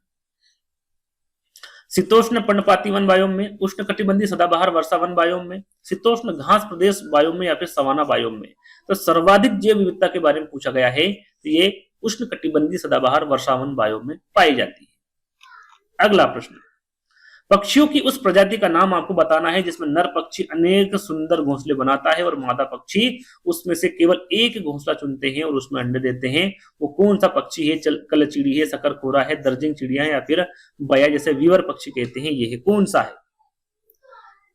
शीतोष्ण पर्णपाती वन बायोम में, उष्ण कटिबंधीय सदाबहार वर्षा वन बायोम में, शीतोष्ण घास प्रदेश बायोम में या फिर सवाना बायोम में? तो सर्वाधिक जैव विविधता के बारे में पूछा गया है, तो ये उष्ण कटिबंधीय सदाबहार वर्षावन बायोम में पाई जाती है। अगला प्रश्न, पक्षियों की उस प्रजाति का नाम आपको बताना है जिसमें नर पक्षी अनेक सुंदर घोंसले बनाता है और मादा पक्षी उसमें से केवल एक घोंसला चुनते हैं और उसमें अंडे देते हैं। वो कौन सा पक्षी है? कलचिड़ी है, शकरकोरा है, दर्जिंग चिड़िया है या फिर बया जिसे वीवर पक्षी कहते हैं, ये है कौन सा है?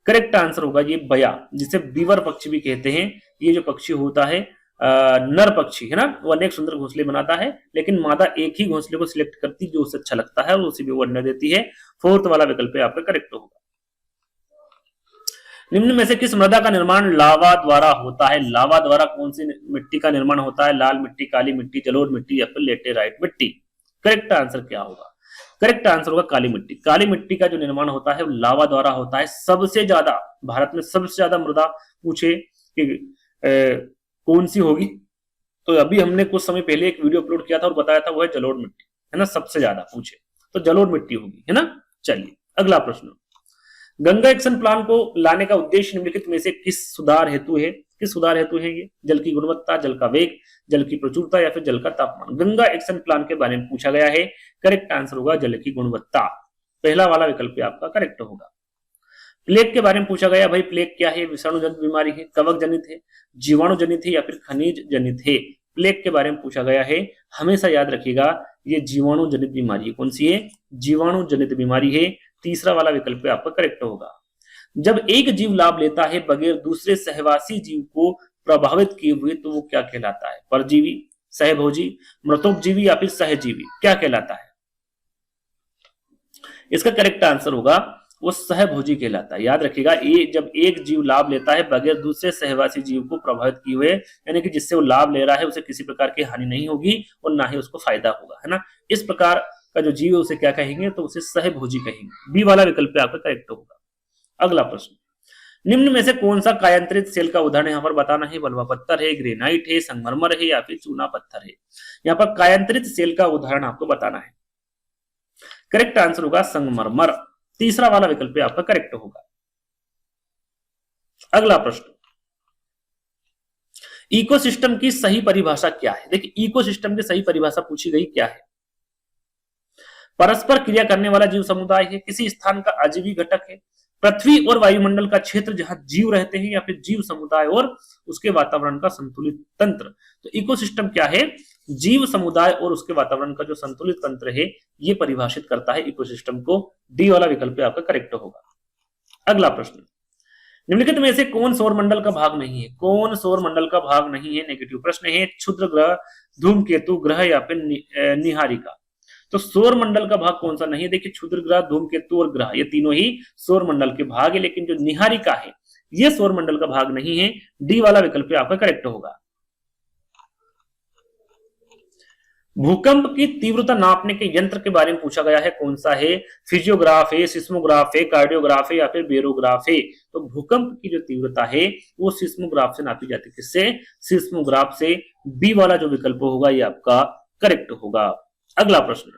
करेक्ट आंसर होगा ये बया, जिसे बीवर पक्षी भी कहते हैं। ये जो पक्षी होता है नर पक्षी है ना, वो अनेक सुंदर घोंसले बनाता है, लेकिन मादा एक ही घोंसले को सिलेक्ट करती जो उसे अच्छा लगता है और उसी में वो अंडा देती है। फोर्थ वाला विकल्प आपका करेक्ट होगा। निम्न में से किस मृदा का निर्माण लावा द्वारा होता है? लावा द्वारा कौन सी मिट्टी का निर्माण होता है? लाल मिट्टी, काली मिट्टी, जलोढ़ मिट्टी या फिर लेटेराइट मिट्टी? करेक्ट आंसर क्या होगा? करेक्ट आंसर होगा काली मिट्टी। काली मिट्टी का जो निर्माण होता है वो लावा द्वारा होता है। सबसे ज्यादा भारत में सबसे ज्यादा मृदा पूछे कि कौन सी होगी, तो अभी हमने कुछ समय पहले एक वीडियो अपलोड किया था और बताया था वो है जलोढ़ मिट्टी, है ना। सबसे ज्यादा पूछे तो जलोढ़ मिट्टी होगी, है ना। चलिए अगला प्रश्न, गंगा एक्शन प्लान को लाने का उद्देश्य निम्नलिखित में से किस सुधार हेतु है? किस सुधार हेतु है ये? जल की गुणवत्ता, जल का वेग, जल की प्रचुरता या फिर जल का तापमान? गंगा एक्शन प्लान के बारे में पूछा गया है। करेक्ट आंसर होगा जल की गुणवत्ता। पहला वाला विकल्प आपका करेक्ट होगा। प्लेग के बारे में पूछा गया, भाई प्लेग क्या है? विषाणु जनित बीमारी है, कवक जनित है, जीवाणु जनित है या फिर खनिज जनित है? प्लेग के बारे में पूछा गया है। हमेशा याद रखिएगा ये जीवाणु जनित बीमारी है। कौन सी है? जीवाणु जनित बीमारी है। तीसरा वाला विकल्प आपका करेक्ट होगा। जब एक जीव लाभ लेता है बगैर दूसरे सहवासी जीव को प्रभावित किए हुए तो वो क्या कहलाता है? परजीवी, सहभोजी, मृतोपजीवी या फिर सहजीवी? क्या कहलाता है? इसका करेक्ट आंसर होगा वो सहभोजी कहलाता है। याद रखिएगा, ये जब एक जीव लाभ लेता है बगैर दूसरे सहवासी जीव को प्रभावित किए हुए, यानी कि जिससे वो लाभ ले रहा है उसे किसी प्रकार की हानि नहीं होगी और ना ही उसको फायदा होगा, है ना। इस प्रकार का जो जीव है उसे क्या कहेंगे? तो उसे सहभोजी कहेंगे। बी वाला विकल्प आपका करेक्ट होगा। अगला प्रश्न, निम्न में से कौन सा कायांतरित सेल का उदाहरण यहाँ पर बताना है? बलुआ पत्थर है, ग्रेनाइट है, संगमरमर है या फिर चूना पत्थर है? यहाँ पर कायांतरित सेल का उदाहरण आपको बताना है। करेक्ट आंसर होगा संगमरमर। तीसरा वाला विकल्प आपका करेक्ट होगा। अगला प्रश्न, इकोसिस्टम की सही परिभाषा क्या है? देखिए, इकोसिस्टम की सही परिभाषा पूछी गई क्या है? परस्पर क्रिया करने वाला जीव समुदाय है, किसी स्थान का अजीवी घटक है, पृथ्वी और वायुमंडल का क्षेत्र जहां जीव रहते हैं, या फिर जीव समुदाय और उसके वातावरण का संतुलित तंत्र। तो इकोसिस्टम क्या है? जीव समुदाय और उसके वातावरण का जो संतुलित तंत्र है ये परिभाषित करता है इकोसिस्टम को। डी वाला विकल्प आपका करेक्ट होगा। अगला प्रश्न, निम्नलिखित में से कौन सौरमंडल का भाग नहीं है? कौन सौरमंडल का भाग नहीं है? नेगेटिव प्रश्न है। क्षुद्र ग्रह, धूमकेतु, ग्रह या फिर निहारिका? तो सौर मंडल का भाग कौन सा नहीं है? देखिए, क्षुद्र ग्रह, धूमकेतु और ग्रह ये तीनों ही सौर मंडल के भाग है, लेकिन जो निहारिका है ये सौर मंडल का भाग नहीं है। डी वाला विकल्प आपका करेक्ट होगा। भूकंप की तीव्रता नापने के यंत्र के बारे में पूछा गया है, कौन सा है? फिजियोग्राफ है, सिस्मोग्राफ है, कार्डियोग्राफ है या फिर बेरोग्राफ है? तो भूकंप की जो तीव्रता है वो सिस्मोग्राफ से नापी जाती है। किससे? सिस्मोग्राफ से। बी वाला जो विकल्प होगा ये आपका करेक्ट होगा। अगला प्रश्न,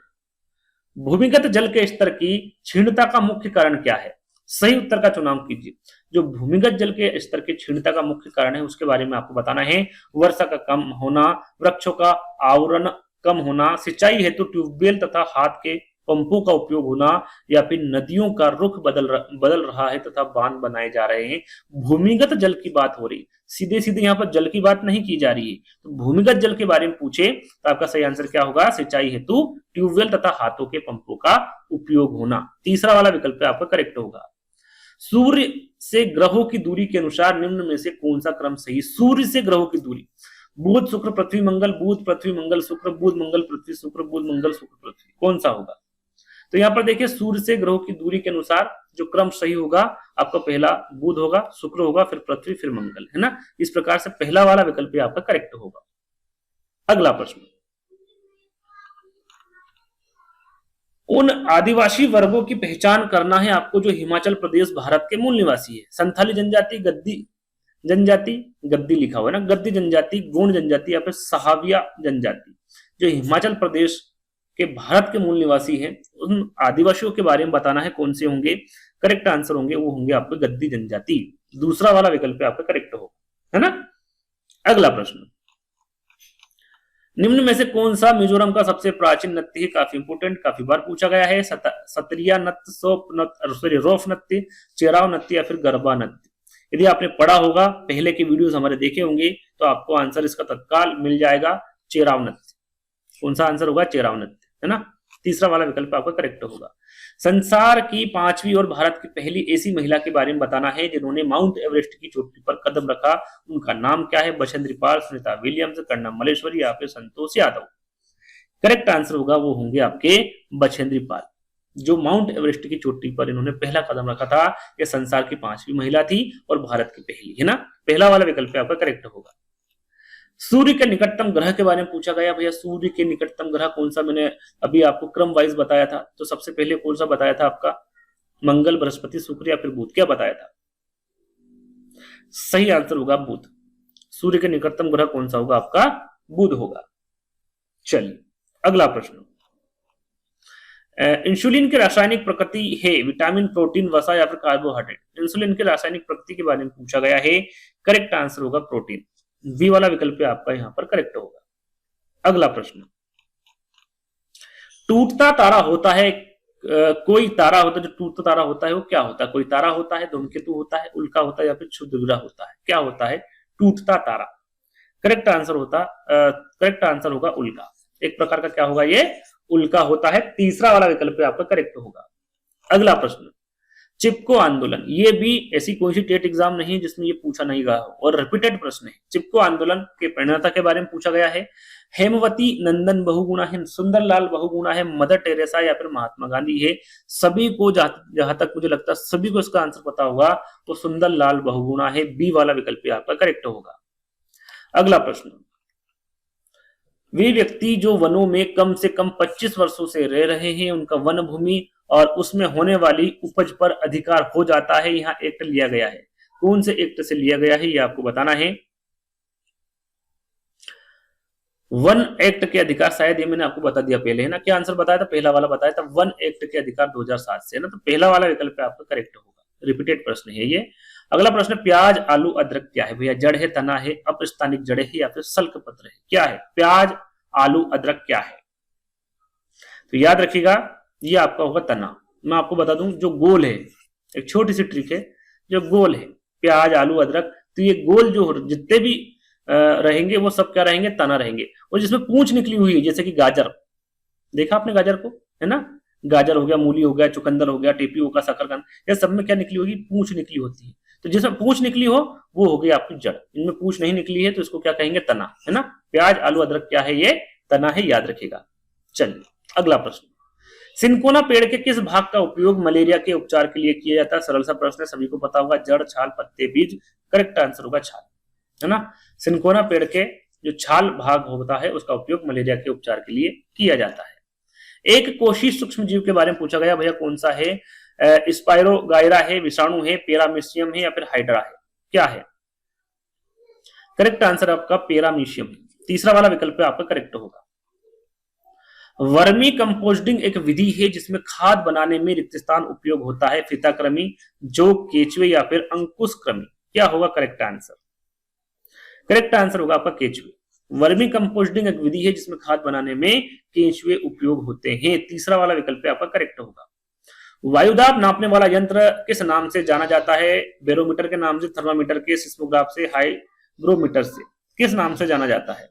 भूमिगत जल के स्तर की क्षीणता का मुख्य कारण क्या है? सही उत्तर का चुनाव कीजिए। जो भूमिगत जल के स्तर की क्षीणता का मुख्य कारण है उसके बारे में आपको बताना है। वर्षा का कम होना, वृक्षों का आवरण कम होना, सिंचाई हेतु ट्यूबवेल तथा हाथ के पंपों का उपयोग होना, या फिर नदियों का रुख बदल रहा है तथा बांध बनाए जा रहे हैं। भूमिगत जल की बात हो रही, सीधे सीधे यहाँ पर जल की बात नहीं की जा रही है। तो भूमिगत जल के बारे में पूछे तो आपका सही आंसर क्या होगा? सिंचाई हेतु ट्यूबवेल तथा हाथों के पंपों का उपयोग होना। तीसरा वाला विकल्प आपका करेक्ट होगा। सूर्य से ग्रहों की दूरी के अनुसार निम्न में से कौन सा क्रम सही? सूर्य से ग्रहों की दूरी, बुध शुक्र पृथ्वी मंगल, बुध पृथ्वी मंगल शुक्र, बुध मंगल पृथ्वी शुक्र, बुध मंगल शुक्र पृथ्वी, कौन सा होगा? तो यहाँ पर देखिए, सूर्य से ग्रहों की दूरी के अनुसार जो क्रम सही होगा आपका पहला बुध होगा, शुक्र होगा, फिर पृथ्वी, फिर मंगल, है ना। इस प्रकार से पहला वाला विकल्प आपका करेक्ट होगा। अगला प्रश्न, उन आदिवासी वर्गों की पहचान करना है आपको जो हिमाचल प्रदेश भारत के मूल निवासी है। संथाली जनजाति, गद्दी जनजाति, गद्दी लिखा हुआ है ना, गद्दी जनजाति, गोंड जनजाति या फिर सहाविया जनजाति। जो हिमाचल प्रदेश के भारत के मूल निवासी हैं उन आदिवासियों के बारे में बताना है, कौन से होंगे? करेक्ट आंसर होंगे वो होंगे आपके गद्दी जनजाति। दूसरा वाला विकल्प आपका करेक्ट हो, है ना। अगला प्रश्न, निम्न में से कौन सा मिजोरम का सबसे प्राचीन नृत्य है? काफी इंपोर्टेंट, काफी बार पूछा गया है। सत्रिया नृत्य, सोप नृत्य, सॉरी रोफ नृत्य, चेराव नृत्य या फिर गरबा नृत्य? यदि आपने पढ़ा होगा, पहले के वीडियोस हमारे देखे होंगे, तो आपको आंसर इसका तत्काल मिल जाएगा, चेराव नृत्य। कौन सा आंसर होगा? चेराव नृत्य, है ना। तीसरा वाला विकल्प आपका करेक्ट होगा। संसार की 5वीं और भारत की पहली ऐसी महिला के बारे में बताना है जिन्होंने माउंट एवरेस्ट की चोटी पर कदम रखा। उनका नाम क्या है? बछेंद्री पाल, सुनीता विलियम्स, कर्णम मल्लेश्वरी या फिर संतोष यादव? करेक्ट आंसर होगा वो होंगे आपके बछेंद्री पाल। जो माउंट एवरेस्ट की चोटी पर इन्होंने पहला कदम रखा था, ये संसार की 5वीं महिला थी और भारत की पहली, है ना। पहला वाला विकल्प आपका करेक्ट होगा। सूर्य के निकटतम ग्रह के बारे में पूछा गया। भैया सूर्य के निकटतम ग्रह कौन सा? मैंने अभी आपको क्रम वाइज बताया था, तो सबसे पहले कौन सा बताया था आपका? मंगल, बृहस्पति, शुक्र या फिर बुध? क्या बताया था? सही आंसर होगा बुध। सूर्य के निकटतम ग्रह कौन सा होगा? आपका बुध होगा। चलिए अगला प्रश्न, इंसुलिन की रासायनिक प्रकृति है विटामिन, प्रोटीन, वसा या फिर कार्बोहाइड्रेट? इंसुलिन की रासायनिक प्रकृति के बारे में पूछा गया है। करेक्ट आंसर होगा प्रोटीन। बी वाला विकल्प आपका यहां पर करेक्ट होगा। अगला प्रश्न, टूटता तारा होता है कोई तारा होता है जो टूटता तारा होता है वो क्या होता है? कोई तारा होता है, धूमकेतु होता है, उल्का होता है या फिर क्षुद्र ग्रह होता है? क्या होता है? टूटता तारा। करेक्ट आंसर होगा उल्का। एक प्रकार का क्या होगा? ये उल्का होता है। तीसरा वाला विकल्प आपका करेक्ट होगा। अगला प्रश्न, चिपको आंदोलन, ये भी ऐसी कोई सी टेट एग्जाम नहीं जिसमें ये पूछा नहीं गया हो और रिपीटेड प्रश्न है। चिपको आंदोलन के प्रणेता के बारे में पूछा गया है। हेमवती नंदन बहुगुणा है, सुंदरलाल बहुगुणा है, मदर टेरेसा या फिर महात्मा गांधी है? सभी को जहां तक मुझे लगता है सभी को इसका आंसर पता होगा, तो सुंदरलाल बहुगुणा है। बी वाला विकल्प आपका करेक्ट होगा। अगला प्रश्न, वे व्यक्ति जो वनों में कम से कम 25 वर्षों से रह रहे हैं, उनका वन भूमि और उसमें होने वाली उपज पर अधिकार हो जाता है। यहाँ एक्ट लिया गया है, कौन से एक्ट से लिया गया है ये आपको बताना है। वन एक्ट के अधिकार, शायद ये मैंने आपको बता दिया पहले, है ना? क्या आंसर बताया था? पहला वाला बताया था, वन एक्ट के अधिकार 2007 से, है ना? तो पहला वाला विकल्प आपका करेक्ट होगा। रिपीटेड प्रश्न है ये। अगला प्रश्न, प्याज आलू अदरक क्या है भैया? जड़ है, तना है, अपस्थानिक जड़े है या फिर सल्क पत्र है? क्या है? प्याज आलू अदरक क्या है? तो याद रखिएगा ये आपका होगा तना। मैं आपको बता दूं, जो गोल है, एक छोटी सी ट्रिक है, जो गोल है प्याज आलू अदरक, तो ये गोल जो जितने भी रहेंगे वो सब क्या रहेंगे? तना रहेंगे। और जिसमें पूंछ निकली हुई है, जैसे कि गाजर, देखा आपने गाजर को, है ना? गाजर हो गया, मूली हो गया, चुकंदर हो गया, टेपी होगा, शकरकंद, ये सब में क्या निकली होगी? पूंछ निकली होती है। तो जिसमें पूंछ निकली हो वो हो गई आपकी जड़। इनमें पूंछ नहीं निकली है तो इसको क्या कहेंगे? तना, है ना? प्याज आलू अदरक क्या है? ये तना है, याद रखिएगा। चलिए अगला प्रश्न, सिनकोना पेड़ के किस भाग का उपयोग मलेरिया के उपचार के लिए किया जाता है? सरल सा प्रश्न है, सभी को पता होगा। जड़, छाल, पत्ते, बीज। करेक्ट आंसर होगा छाल, है ना? सिनकोना पेड़ के जो छाल भाग होता है उसका उपयोग मलेरिया के उपचार के लिए किया जाता है। एक कोशी सूक्ष्म जीव के बारे में पूछा गया भैया, कौन सा है? स्पाइरोगाइरा है, विषाणु है, पेरामीशियम है या फिर हाइड्रा है? क्या है? करेक्ट आंसर आपका पेरामीशियम है। तीसरा वाला विकल्प आपका करेक्ट होगा। वर्मी कंपोस्टिंग एक विधि है जिसमें खाद बनाने में रिक्त स्थान उपयोग होता है। फिताक्रमी, जो, केचुए या फिर अंकुशक्रमी? क्या होगा करेक्ट आंसर? करेक्ट आंसर होगा आपका केचुए। वर्मी कंपोस्टिंग एक विधि है जिसमें खाद बनाने में केचुए उपयोग होते हैं। तीसरा वाला विकल्प आपका करेक्ट होगा। वायुदाब नापने वाला यंत्र किस नाम से जाना जाता है? बैरोमीटर के नाम से, थर्मामीटर के, सिस्मोग्राफ से, हाइग्रोमीटर से? किस नाम से जाना जाता है?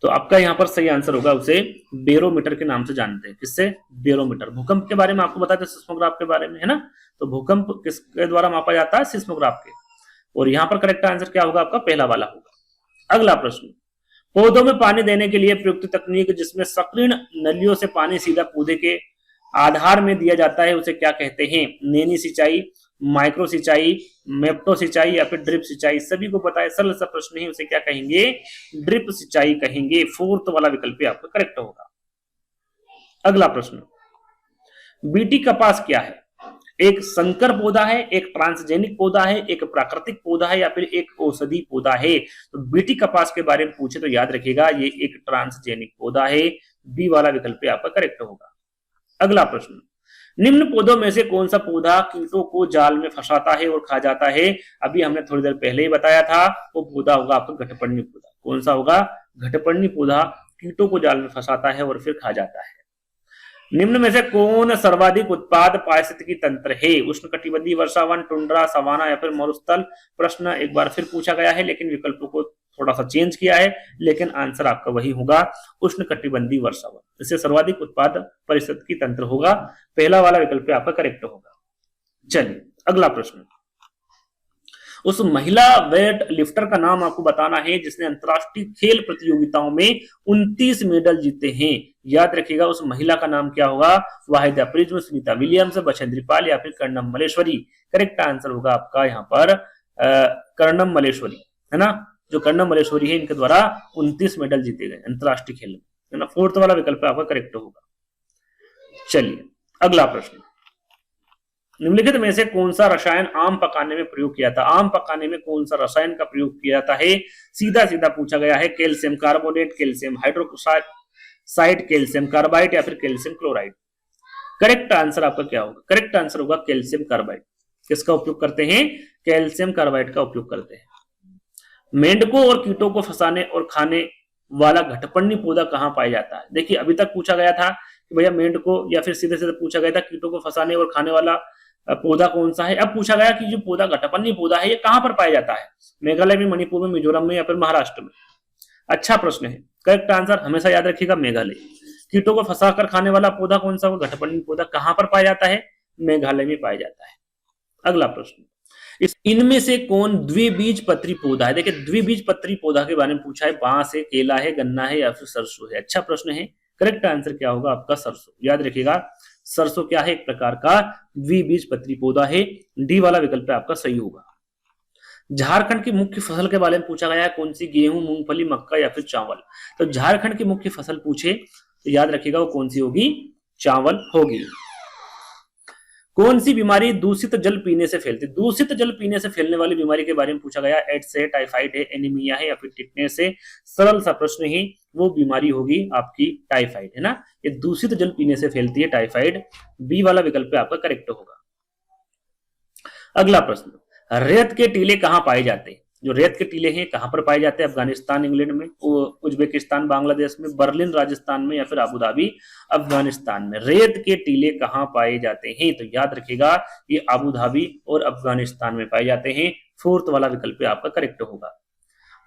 तो आपका यहां पर सही आंसर होगा, उसे बैरोमीटर के नाम से जानते हैं। किससे? बैरोमीटर। भूकंप के बारे में आपको बताते हैं, सिस्मोग्राफ के बारे में, है ना? तो भूकंप किसके द्वारा मापा जाता है? सिस्मोग्राफ के। और यहां पर करेक्ट आंसर क्या होगा आपका? पहला वाला होगा। अगला प्रश्न, पौधों में पानी देने के लिए प्रयुक्त तकनीक जिसमें सक्रिय नलियों से पानी सीधा पौधे के आधार में दिया जाता है उसे क्या कहते हैं? नैनी सिंचाई, माइक्रो सिंचाई, मेप्टो सिंचाई या फिर ड्रिप सिंचाई? सभी को पता है, सरल सा प्रश्न है, उसे क्या कहेंगे? ड्रिप सिंचाई कहेंगे। फोर्थ वाला विकल्प आपका करेक्ट होगा। अगला प्रश्न, बीटी कपास क्या है? एक संकर पौधा है, एक ट्रांसजेनिक पौधा है, एक प्राकृतिक पौधा है या फिर एक औषधि पौधा है? तो बीटी कपास के बारे में पूछे तो याद रखिएगा ये एक ट्रांसजेनिक पौधा है। बी वाला विकल्प आपका करेक्ट होगा। अगला प्रश्न, निम्न पौधों में से कौन सा पौधा कीटों को जाल में फंसाता है और खा जाता है? अभी हमने थोड़ी देर पहले ही बताया था, वो पौधा होगा आपका घटपर्णी पौधा। कौन सा होगा? घटपर्णी पौधा कीटों को जाल में फंसाता है और फिर खा जाता है। निम्न में से कौन सर्वाधिक उत्पाद पारिस्थितिकी तंत्र है? उष्णकटिबंधीय वर्षावन, टुंड्रा, सवाना या फिर मरुस्थल? प्रश्न एक बार फिर पूछा गया है लेकिन विकल्पों को थोड़ा सा चेंज किया है, लेकिन आंसर आपका वही होगा, उष्णकटिबंधीय वर्षावन। इससे सर्वाधिक उत्पाद पारिस्थितिकी तंत्र होगा। पहला वाला विकल्प आपका करेक्ट होगा। चलिए अगला प्रश्न, उस महिला वेट लिफ्टर का नाम आपको बताना है जिसने अंतरराष्ट्रीय खेल प्रतियोगिताओं में 29 मेडल जीते हैं। याद रखिएगा उस महिला का नाम क्या होगा? वाहिदा प्रिज्म, सुनीता विलियम्स, बछेंद्री पाल या फिर कर्णम मलेश्वरी? करेक्ट आंसर होगा आपका यहाँ पर कर्णम मलेश्वरी, है ना? जो कर्णम मलेश्वरी है, इनके द्वारा 29 मेडल जीते गए अंतरराष्ट्रीय खेल में, है ना? फोर्थ वाला विकल्प आपका करेक्ट होगा। चलिए अगला प्रश्न, निम्नलिखित में से कौन सा रसायन आम पकाने में प्रयोग किया था? आम पकाने में कौन सा रसायन का प्रयोग किया जाता है? सीधा सीधा पूछा गया है। Calcium carbonate, calcium hydroxide, calcium carbide या फिर कैल्शियम क्लोराइड? करेक्ट आंसर आपका क्या होगा? करेक्ट आंसर होगा कैल्शियम कार्बाइड। किसका उपयोग करते हैं? कैल्शियम कार्बाइड का उपयोग करते हैं। मेंढकों और कीटों को फंसाने और खाने वाला घटपर्णी पौधा कहां पाया जाता है? देखिए अभी तक पूछा गया था कि भैया मेंढकों या फिर सीधे सीधे पूछा गया था कीटों को फंसाने और खाने वाला पौधा कौन सा है। अब पूछा गया कि जो पौधा घटापन्नी पौधा है ये कहां पर पाया जाता है, मेघालय में, मणिपुर में, मिजोरम में या फिर महाराष्ट्र में। अच्छा प्रश्न है, करेक्ट आंसर हमेशा याद रखिएगा मेघालय। कीटों को फंसाकर खाने वाला पौधा कौन सा, घटापन्नी पौधा कहां पर पाया जाता है, मेघालय में पाया जाता है। अगला प्रश्न, इनमें से कौन द्विबीजपत्री पौधा है। देखिए द्विबीजपत्री पौधा के बारे में पूछा है, बांस है, केला है, गन्ना है या फिर सरसों है। अच्छा प्रश्न है, करेक्ट आंसर क्या होगा आपका सरसों। याद रखिएगा सरसों क्या है, एक प्रकार का द्विबीजपत्री पौधा है। डी वाला विकल्प आपका सही होगा। झारखंड की मुख्य फसल के बारे में पूछा गया है, कौन सी, गेहूं, मूंगफली, मक्का या फिर चावल। तो झारखंड की मुख्य फसल पूछे तो याद रखिएगा वो कौन सी होगी, चावल होगी। कौन सी बीमारी दूषित जल पीने से फैलती, दूषित जल पीने से फैलने वाली बीमारी के बारे में पूछा गया। एड्स है, टाइफाइड है, एनीमिया है या फिर टिटनेस है। सरल सा प्रश्न ही, वो बीमारी होगी आपकी टाइफाइड, है ना। ये दूषित जल पीने से फैलती है टाइफाइड। बी वाला विकल्प आपका करेक्ट होगा। अगला प्रश्न, रेत के टीले कहां पाए जाते हैं। जो रेत के टीले हैं कहां पर पाए जाते हैं, अफगानिस्तान, इंग्लैंड में, उज्बेकिस्तान, बांग्लादेश में, बर्लिन राजस्थान में या फिर अबू धाबी अफगानिस्तान में। रेत के टीले कहां पाए जाते हैं, तो याद रखिएगा ये अबू धाबी और अफगानिस्तान में पाए जाते हैं। फोर्थ वाला विकल्प आपका करेक्ट होगा।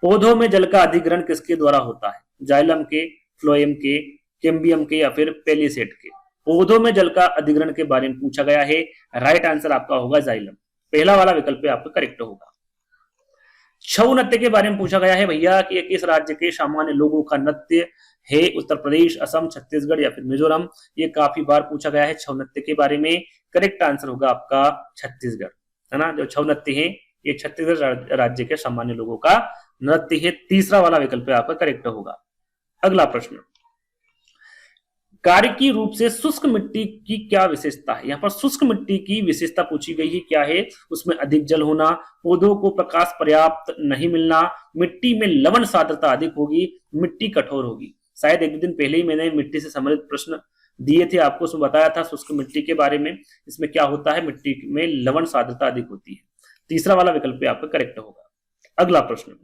पौधों में जल का अधिग्रहण किसके द्वारा होता है, जाइलम के, फ्लोएम के, कैम्बियम के या फिर पेलिसेट के। पौधों में जल का अधिग्रहण के बारे में पूछा गया है, राइट आंसर आपका होगा जाइलम। पहला वाला विकल्प आपका करेक्ट होगा। छऊ नृत्य के बारे में पूछा गया है भैया कि किस राज्य के सामान्य लोगों का नृत्य है, उत्तर प्रदेश, असम, छत्तीसगढ़ या फिर मिजोरम। ये काफी बार पूछा गया है छऊ नृत्य के बारे में। करेक्ट आंसर होगा आपका छत्तीसगढ़, है ना। जो छऊ नृत्य है ये छत्तीसगढ़ राज्य के सामान्य लोगों का नृत्य है। तीसरा वाला विकल्प आपका करेक्ट होगा। अगला प्रश्न, कार्य रूप से शुष्क मिट्टी की क्या विशेषता है। यहाँ पर शुष्क मिट्टी की विशेषता पूछी गई है, क्या है, उसमें अधिक जल होना, पौधों को प्रकाश पर्याप्त नहीं मिलना, मिट्टी में लवण सांद्रता अधिक होगी, मिट्टी कठोर होगी। शायद एक दिन पहले ही मैंने मिट्टी से संबंधित प्रश्न दिए थे आपको, उसमें बताया था शुष्क मिट्टी के बारे में। इसमें क्या होता है, मिट्टी में लवण सांद्रता अधिक होती है। तीसरा वाला विकल्प आपका करेक्ट होगा। अगला प्रश्न,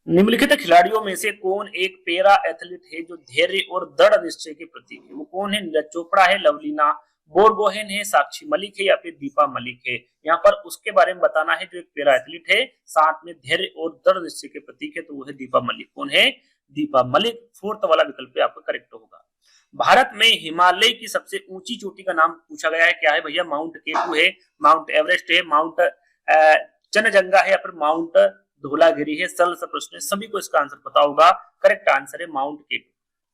निम्नलिखित खिलाड़ियों में से कौन एक पैरा एथलीट है जो धैर्य और दृढ़ निश्चय के प्रतीक है। वो कौन है, नीरज चोपड़ा है, लवलीना बोरगोहेन है, साक्षी मलिक है या फिर दीपा मलिक है। यहाँ पर उसके बारे में बताना है जो एक पैरा एथलीट है, साथ में धैर्य और दृढ़ निश्चय के प्रतीक है, तो वो है दीपा मलिक। कौन है, दीपा मलिक। फोर्थ वाला विकल्प आपका करेक्ट होगा। भारत में हिमालय की सबसे ऊंची चोटी का नाम पूछा गया है, क्या है भैया, माउंट केटू है, माउंट एवरेस्ट है, माउंट चनजंगा है या फिर माउंट धौलागिरी है। सरल सा प्रश्न है, सभी को इसका आंसर पता होगा। करेक्ट आंसर है माउंट केटू।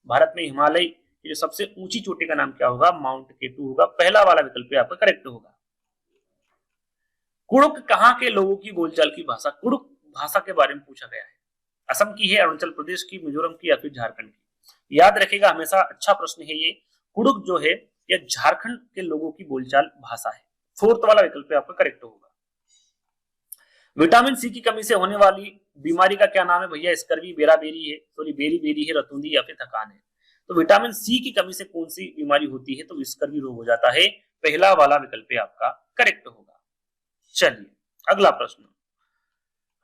भारत में हिमालय की जो सबसे ऊंची चोटी का नाम क्या होगा, माउंट केटू होगा। पहला वाला विकल्प आपका करेक्ट होगा। कुड़ुक कहां के लोगों की बोलचाल की भाषा, कुड़ुक भाषा के बारे में पूछा गया है। असम की है, अरुणाचल प्रदेश की, मिजोरम की या फिर झारखंड की। याद रखेगा हमेशा, अच्छा प्रश्न है ये। कुड़ुक जो है यह झारखंड के लोगों की बोलचाल भाषा है। फोर्थ वाला विकल्प आपका करेक्ट होगा। विटामिन सी की कमी से होने वाली बीमारी का क्या नाम है भैया, स्कर्वी, बेराबेरी है, सॉरी बेरी बेरी है, रतुंदी या फिर थकान है। तो विटामिन सी की कमी से कौन सी बीमारी होती है, तो स्कर्वी रोग हो जाता है। पहला वाला विकल्प आपका करेक्ट होगा। चलिए अगला प्रश्न,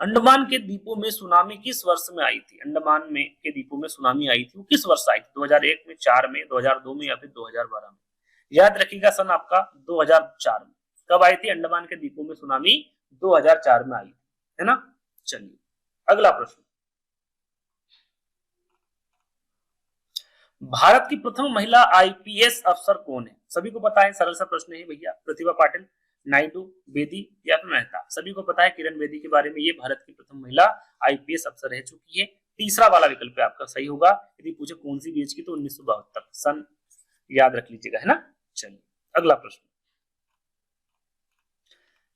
अंडमान के द्वीपों में सुनामी किस वर्ष में आई थी। अंडमान में के द्वीपों में सुनामी आई थी, वो किस वर्ष आई थी, 2001 में, 4 में, 2002 में या फिर 2012 में। याद रखिएगा सन आपका 2004 में। कब आई थी अंडमान के द्वीपों में सुनामी, 2004 में आई, है ना। चलिए अगला प्रश्न, भारत की प्रथम महिला आईपीएस अफसर कौन है। सभी को पता है, सरल सा प्रश्न है भैया, प्रतिभा पाटिल, नायडू, बेदी या फिर मेहता। सभी को पता है किरण बेदी के बारे में, ये भारत की प्रथम महिला आईपीएस अफसर रह चुकी है। तीसरा वाला विकल्प आपका सही होगा। यदि पूछे कौन सी बेच की, तो 1972 सन याद रख लीजिएगा, है ना। चलिए अगला प्रश्न,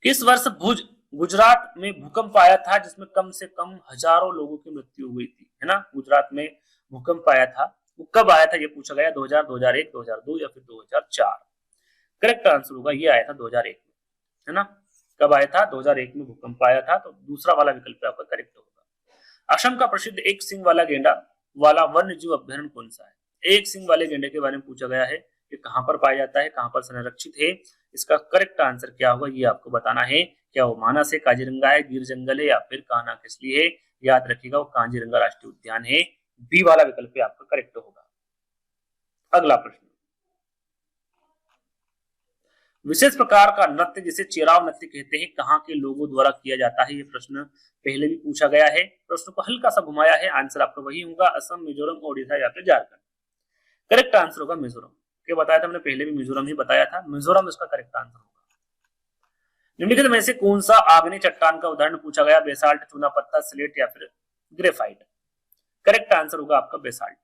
किस वर्ष भुज गुजरात में भूकंप आया था जिसमें कम से कम हजारों लोगों की मृत्यु हुई थी, है ना। गुजरात में भूकंप आया था, वो कब आया था ये पूछा गया, 2000, 2001, 2002 या फिर 2004। करेक्ट आंसर होगा ये आया था 2001 में, है ना। कब आया था, 2001 में भूकंप आया था, तो दूसरा वाला विकल्प आपका करेक्ट होगा। असम का प्रसिद्ध एक सिंह वाला गेंडा वाला वन्य जीव अभ्यारण्य कौन सा है। एक सिंह वाले गेंडे के बारे में पूछा गया है, ये कहां पर पाया जाता है, कहां पर संरक्षित है। इसका करेक्ट आंसर क्या होगा ये आपको बताना है। क्या वो मानस है, काजीरंगा है, गिर जंगल है या फिर कान्हा किसली है। याद रखिएगा वो काजीरंगा राष्ट्रीय उद्यान है। बी वाला विकल्प आपका करेक्ट होगा। अगला प्रश्न, विशेष प्रकार का नृत्य जिसे चेराव नृत्य कहते हैं कहाँ के लोगों द्वारा किया जाता है? ये प्रश्न पहले भी पूछा गया है, प्रश्न को हल्का सा घुमाया है, आंसर आपका वही होगा, असम, मिजोरम, ओडिशा या फिर झारखंड। करेक्ट आंसर होगा मिजोरम। क्या बताया था हमने पहले भी मिजोरम ही बताया था, मिजोरम इसका करेक्ट आंसर होगा। निम्नलिखित में से कौन सा आग्नेय चट्टान का उदाहरण पूछा गया? बेसाल्ट, चूना पत्थर, स्लेट या फिर ग्रेफाइट। करेक्ट आंसर होगा आपका बेसाल्ट।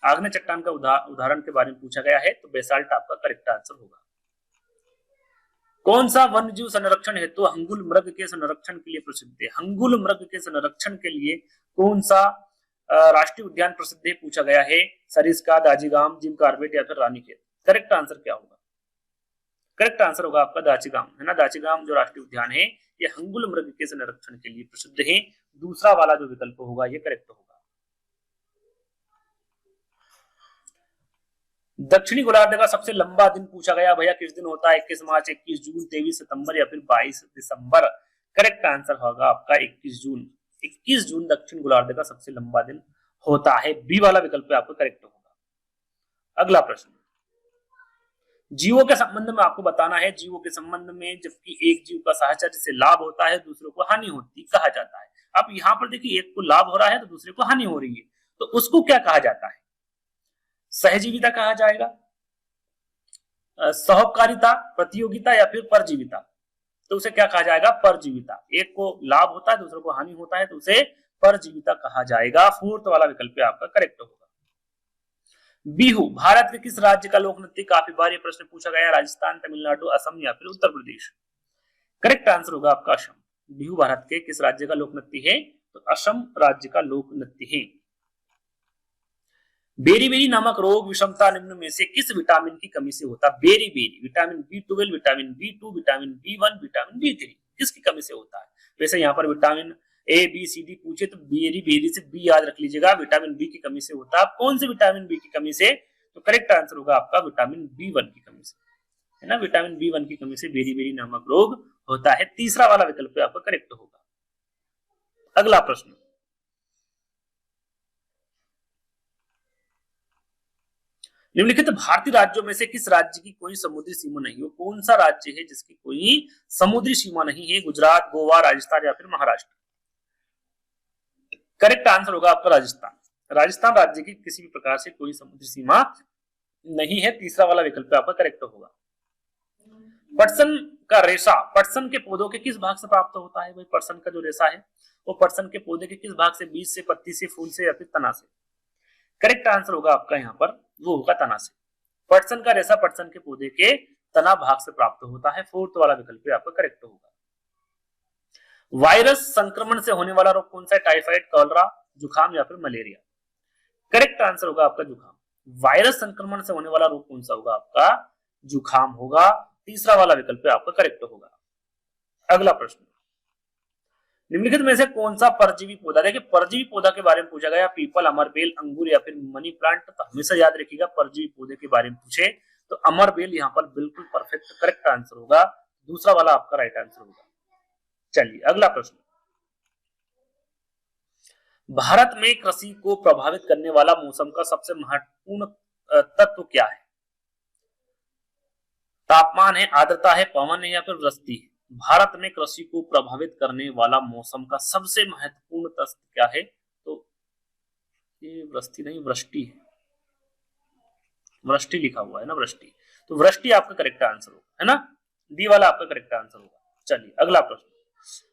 आग्नेय चट्टान का उदाहरण के बारे में पूछा गया है तो बेसाल्ट आपका करेक्ट आंसर होगा। कौन सा वन्य जीव संरक्षण हेतु हंगुल मृग के संरक्षण के लिए प्रसिद्ध है? हंगुल मृग के संरक्षण के लिए कौन सा राष्ट्रीय उद्यान प्रसिद्ध है पूछा गया है? सरिस्का, दाजीगाम, जिम कार्बेट या फिर रानीखेत। करेक्ट आंसर क्या होगा? करेक्ट आंसर होगा आपका दाचीगाम, है ना। दाचीगाम जो राष्ट्रीय उद्यान है ये हंगुल मृग के संरक्षण के लिए प्रसिद्ध है। दूसरा वाला जो विकल्प होगा ये करेक्ट होगा। दक्षिणी गोलार्ध का सबसे लंबा दिन पूछा गया भैया किस दिन होता है? 21 मार्च, 21 जून, 23 सितंबर या फिर 22 दिसंबर। करेक्ट आंसर होगा आपका 21 जून। 21 जून दक्षिण गोलार्ध का सबसे लंबा दिन होता है। बी वाला विकल्प आपका करेक्ट होगा। अगला प्रश्न, जीवों के संबंध में आपको बताना है। जीवों के संबंध में जबकि एक जीव का साहचर्य से लाभ होता है दूसरों को हानि होती कहा जाता है। अब यहाँ पर देखिए एक को लाभ हो रहा है तो दूसरे को हानि हो रही है, तो उसको क्या कहा जाता है? सहजीविता कहा जाएगा, सहोपकारिता, प्रतियोगिता या फिर परजीविता। तो उसे क्या कहा जाएगा? परजीविता। एक को लाभ होता है दूसरे को हानि होता है तो उसे परजीविता कहा जाएगा। फोर्थ वाला विकल्प आपका करेक्ट होगा। बिहू भारत के किस राज्य का लोक नृत्य? काफी बार ये प्रश्न पूछा गया। राजस्थान, तमिलनाडु, असम या फिर उत्तर प्रदेश। करेक्ट आंसर होगा आपका असम। बिहू भारत के किस राज्य का लोक नृत्य है? तो असम राज्य का लोक नृत्य है। बेरी नामक रोग विषमता निम्न में से किस विटामिन की कमी से होता? Beriberi vitamin B12, vitamin B2, vitamin B1, vitamin B3 किसकी कमी से होता है? वैसे यहाँ पर vitamin A B C D पूछे तो बेरी से बी याद रख लीजिएगा, विटामिन बी की कमी से होता है। कौन से विटामिन बी की कमी से? तो करेक्ट आंसर होगा आपका विटामिन B1 की कमी से, है ना। विटामिन B1 की कमी से बेरी नामक रोग होता है। तीसरा वाला विकल्प आपका करेक्ट होगा। अगला प्रश्न, निम्नलिखित भारतीय राज्यों में से किस राज्य की कोई समुद्री सीमा नहीं हो? कौन सा राज्य है जिसकी कोई समुद्री सीमा नहीं है? गुजरात, गोवा, राजस्थान या फिर महाराष्ट्र। करेक्ट आंसर होगा आपका राजस्थान। राजस्थान राज्य की किसी भी प्रकार से कोई समुद्री सीमा नहीं है। तीसरा वाला विकल्प आपका करेक्ट होगा। पटसन का रेशा पटसन के पौधों के किस भाग से प्राप्त होता है? भाई पटसन का जो रेशा है वो पटसन के पौधे के किस भाग से? बीज से, पत्ती से, फूल से या फिर तना से। करेक्ट आंसर होगा आपका यहाँ पर वो होगा तना से। पटसन का रेशा पटसन के पौधे के तना भाग से प्राप्त होता है। फोर्थ वाला विकल्प आपका करेक्ट होगा। वायरस संक्रमण से होने वाला रोग कौन सा है? टाइफाइड, कॉलरा, जुखाम या फिर मलेरिया। करेक्ट आंसर होगा आपका जुखाम। वायरस संक्रमण से होने वाला रोग कौन सा होगा? आपका जुखाम होगा। तीसरा वाला विकल्प आपका करेक्ट होगा। अगला प्रश्न, निम्नलिखित में से कौन सा परजीवी पौधा? देखिए परजीवी पौधा के बारे में पूछा गया, पीपल, अमरबेल, अंगूर या फिर मनी प्लांट। तो हमेशा याद रखिएगा परजीवी पौधे के बारे में पूछे तो अमरबेल यहाँ पर बिल्कुल परफेक्ट करेक्ट आंसर होगा। दूसरा वाला आपका राइट आंसर होगा। चलिए अगला प्रश्न, भारत में कृषि को प्रभावित करने वाला मौसम का सबसे महत्वपूर्ण तत्व क्या है? तापमान है, आर्द्रता है, पवन है या फिर वृष्टि है? भारत में कृषि को प्रभावित करने वाला मौसम का सबसे महत्वपूर्ण तत्व क्या है? तो ये वृष्टि नहीं, वृष्टि है। वृष्टि लिखा हुआ है ना, वृष्टि। तो वृष्टि आपका करेक्ट आंसर होगा, है ना। डी वाला आपका करेक्ट आंसर होगा। चलिए अगला प्रश्न,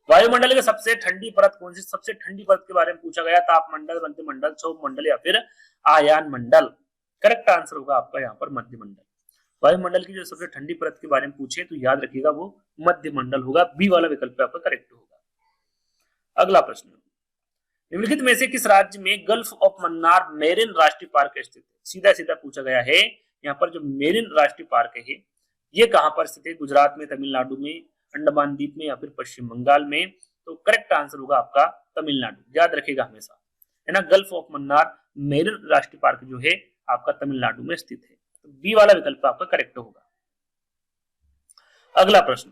वायुमंडल की सबसे ठंडी परत कौन सी? सबसे ठंडी परत के बारे में पूछा गया। तापमंडल, मध्यमंडल, क्षोभ मंडल या फिर आयान मंडल। करेक्ट आंसर होगा आपका यहाँ पर मध्यमंडल। वायुमंडल की जो सबसे ठंडी परत के बारे में पूछे तो याद रखिएगा वो मध्यमंडल होगा। बी वाला विकल्प आपका करेक्ट होगा। अगला प्रश्न, निम्नलिखित में से किस राज्य में गल्फ ऑफ मन्नार मेरिन राष्ट्रीय पार्क स्थित है? सीधा सीधा पूछा गया है। यहाँ पर जो मेरिन राष्ट्रीय पार्क है ये कहां पर स्थित है? गुजरात में, तमिलनाडु में, अंडमान द्वीप में या फिर पश्चिम बंगाल में। तो करेक्ट आंसर होगा आपका तमिलनाडु। याद रखिएगा हमेशा, है ना। गल्फ ऑफ मन्नार मेरिन राष्ट्रीय पार्क जो है आपका तमिलनाडु में स्थित है। तो बी वाला विकल्प आपका करेक्ट होगा। अगला प्रश्न,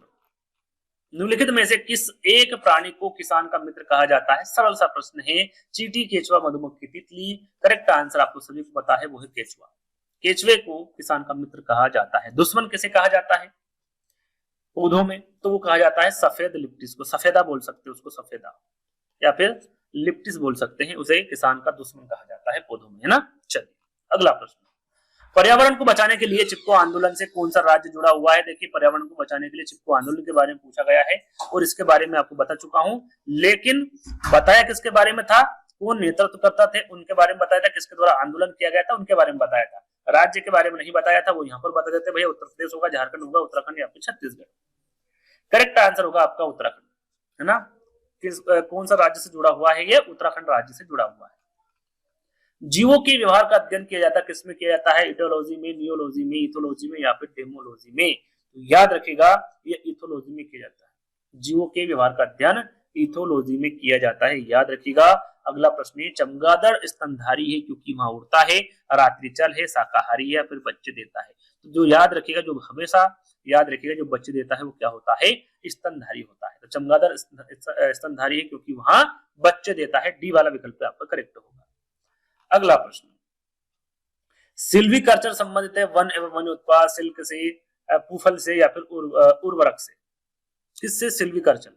निम्नलिखित में से किस एक प्राणी को किसान का मित्र कहा जाता है? सरल सा प्रश्न है। चींटी, केचुआ, मधुमक्खी, तितली। करेक्ट आंसर आपको सभी को पता है वो है केचुआ। केचवे को किसान का मित्र कहा जाता है। दुश्मन किसे कहा जाता है पौधों में? तो वो कहा जाता है सफेद लिप्टिस को। सफेदा बोल सकते हैं उसको, सफेदा, या फिर लिप्टिस बोल सकते हैं, उसे किसान का दुश्मन कहा जाता है पौधों में, है ना। चलिए अगला प्रश्न, पर्यावरण को बचाने के लिए चिपको आंदोलन से कौन सा राज्य जुड़ा हुआ है? देखिए पर्यावरण को बचाने के लिए चिपको आंदोलन के बारे में पूछा गया है और इसके बारे में आपको बता चुका हूं, लेकिन बताया किसके बारे में था, कौन नेतृत्व करता थे उनके बारे में बताया था, किसके द्वारा आंदोलन किया गया था उनके बारे में बताया था। राज्य के बारे में नहीं बताया था, वो यहाँ पर बता देते भैया उत्तर प्रदेश होगा, झारखंड होगा, उत्तराखंड या फिर छत्तीसगढ़। करेक्ट आंसर होगा आपका उत्तराखंड, है ना। कौन सा राज्य से जुड़ा हुआ है? ये उत्तराखंड राज्य से जुड़ा हुआ है। जीवों के व्यवहार का अध्ययन किया जाता है, किसमें किया जाता है? इटोलॉजी में, नियोलॉजी में, इथोलॉजी में या फिर डेमोलॉजी में? तो याद रखिएगा ये इथोलॉजी में किया जाता है। जीवों के व्यवहार का अध्ययन इथोलॉजी में किया जाता है, याद रखिएगा। अगला प्रश्न है, चमगादड़ स्तनधारी है क्योंकि वहां उड़ता है, रात्रिचल है, शाकाहारी है, फिर बच्चे देता है। तो जो याद रखिएगा, जो हमेशा याद रखिएगा, जो बच्चे देता है वो क्या होता है? स्तनधारी होता है। तो चमगादड़ स्तनधारी है क्योंकि वहां बच्चे देता है। डी वाला विकल्प आपका करेक्ट होगा। अगला प्रश्न, सिल्वीकल्चर संबंधित है वन एवं वन्य उत्पाद, सिल्क से, पुफल से या फिर उर्वरक से? किससे? सिल्वीकल्चर।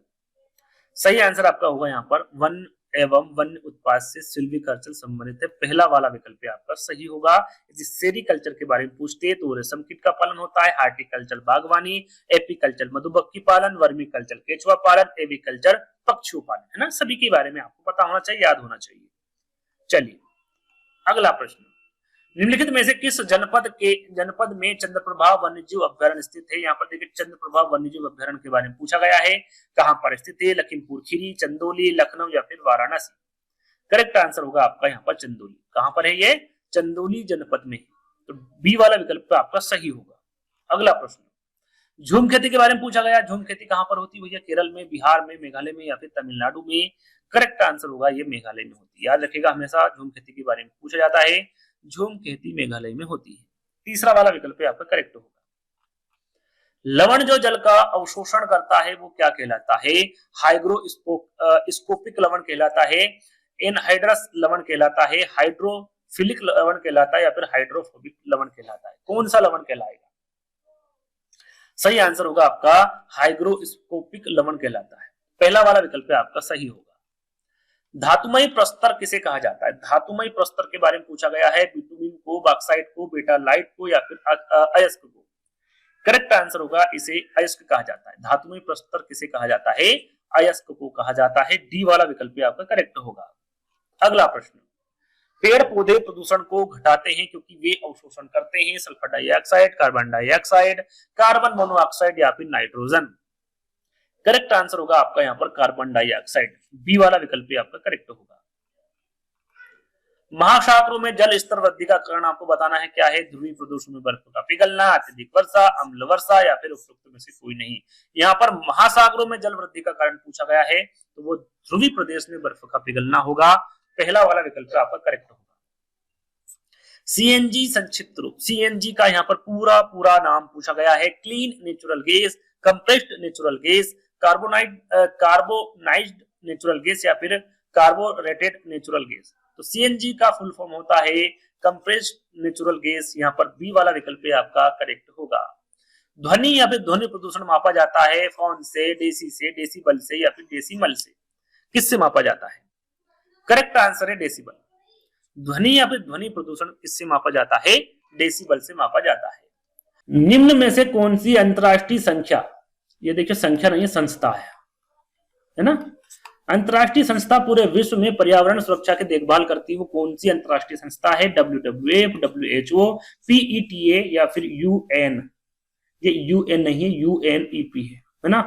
सही आंसर आपका होगा यहाँ पर वन एवं वन्य उत्पाद से सिल्वीकल्चर संबंधित है। पहला वाला विकल्प आपका सही होगा। यदि सेरीकल्चर के बारे में पूछते तो रेशम कीट का पालन होता है, हार्टिकल्चर बागवानी, एपीकल्चर मधुमक्खी पालन, वर्मीकल्चर केचुआ पालन, एवीकल्चर पक्षियों पालन, है ना। सभी के बारे में आपको पता होना चाहिए, याद होना चाहिए। चलिए अगला प्रश्न, निम्नलिखित में से किस जनपद में चंद्रप्रभा वन्यजीव अभ्यारण्य स्थित है? यहाँ पर देखिए चंद्रप्रभा वन्यजीव अभ्यारण्य के बारे में पूछा गया है। कहां पर स्थित है? लखीमपुर खीरी, चंदौली, लखनऊ या फिर वाराणसी? करेक्ट आंसर होगा आपका यहाँ पर चंदौली। कहां पर है ये? चंदौली जनपद में। तो बी वाला विकल्प आपका सही होगा। अगला प्रश्न, झूम खेती के बारे में पूछा गया। झूम खेती कहां पर होती है भैया? केरल में, बिहार में, मेघालय में या फिर तमिलनाडु में? करेक्ट आंसर होगा ये मेघालय में होती है। याद रखिएगा हमेशा झूम खेती के बारे में पूछा जाता है, झूम खेती मेघालय में होती है। तीसरा वाला विकल्प आपका करेक्ट होगा। लवण जो जल का अवशोषण करता है वो क्या कहलाता है? हाइग्रोस्कोपिक लवण कहलाता है, एनहाइड्रस लवण कहलाता है, हाइड्रोफिलिक लवण कहलाता है या फिर हाइड्रोफोबिक लवण कहलाता है? कौन सा लवण कहलाएगा? सही आंसर होगा आपका हाइग्रोस्कोपिक लवण कहलाता है। पहला वाला विकल्प आपका सही होगा। धातुमय प्रस्तर किसे कहा जाता है? धातुमय प्रस्तर के बारे में पूछा गया है। बिटुमिन को, बॉक्साइट को, बेटालाइट को या फिर अयस्क को? करेक्ट आंसर होगा इसे अयस्क कहा जाता है। धातुमय प्रस्तर किसे कहा जाता है? अयस्क को कहा जाता है। डी वाला विकल्प आपका करेक्ट होगा। अगला प्रश्न, पेड़ पौधे प्रदूषण को घटाते हैं क्योंकि वे अवशोषण करते हैं sulphur dioxide, carbon dioxide, carbon monoxide या फिर नाइट्रोजन? करेक्ट आंसर होगा आपका यहाँ पर कार्बन डाइऑक्साइड। बी वाला विकल्प आपका करेक्ट होगा। महासागरों में जल स्तर वृद्धि का कारण आपको बताना है क्या है? ध्रुवीय प्रदेशों में बर्फ का पिघलना, अत्यधिक वर्षा, अम्ल वर्षा या फिर उपरोक्त में से कोई नहीं? यहाँ पर महासागरों में जल वृद्धि का कारण पूछा गया है तो वो ध्रुवीय प्रदेश में बर्फ का पिघलना होगा। पहला वाला विकल्प आपका करेक्ट होगा। सीएनजी संक्षिप्त रूप, सीएनजी का यहाँ पर पूरा नाम पूछा गया है। Clean natural gas, compressed natural gas, carbonized natural gas या फिर कार्बोरेटेड नेचुरल गैस? तो सीएनजी का फुल फॉर्म होता है कंप्रेस्ड नेचुरल गैस। यहाँ पर बी वाला विकल्प आपका करेक्ट होगा। ध्वनि या फिर ध्वनि प्रदूषण मापा जाता है कौन से? डेसी से, डेसिबल से या फिर डेसिमल से? किससे मापा जाता है? करेक्ट आंसर है डेसिबल। ध्वनि या फिर ध्वनि प्रदूषण किससे मापा जाता है? डेसिबल से मापा जाता है। निम्न में से कौन सी अंतरराष्ट्रीय संख्या, ये देखिए संख्या नहीं है संस्था है ना, अंतरराष्ट्रीय संस्था पूरे विश्व में पर्यावरण सुरक्षा की देखभाल करती है, वो कौन सी अंतरराष्ट्रीय संस्था है? WWF, WHO, PETA या फिर UN? ये UN नहीं है, UNEP है ना।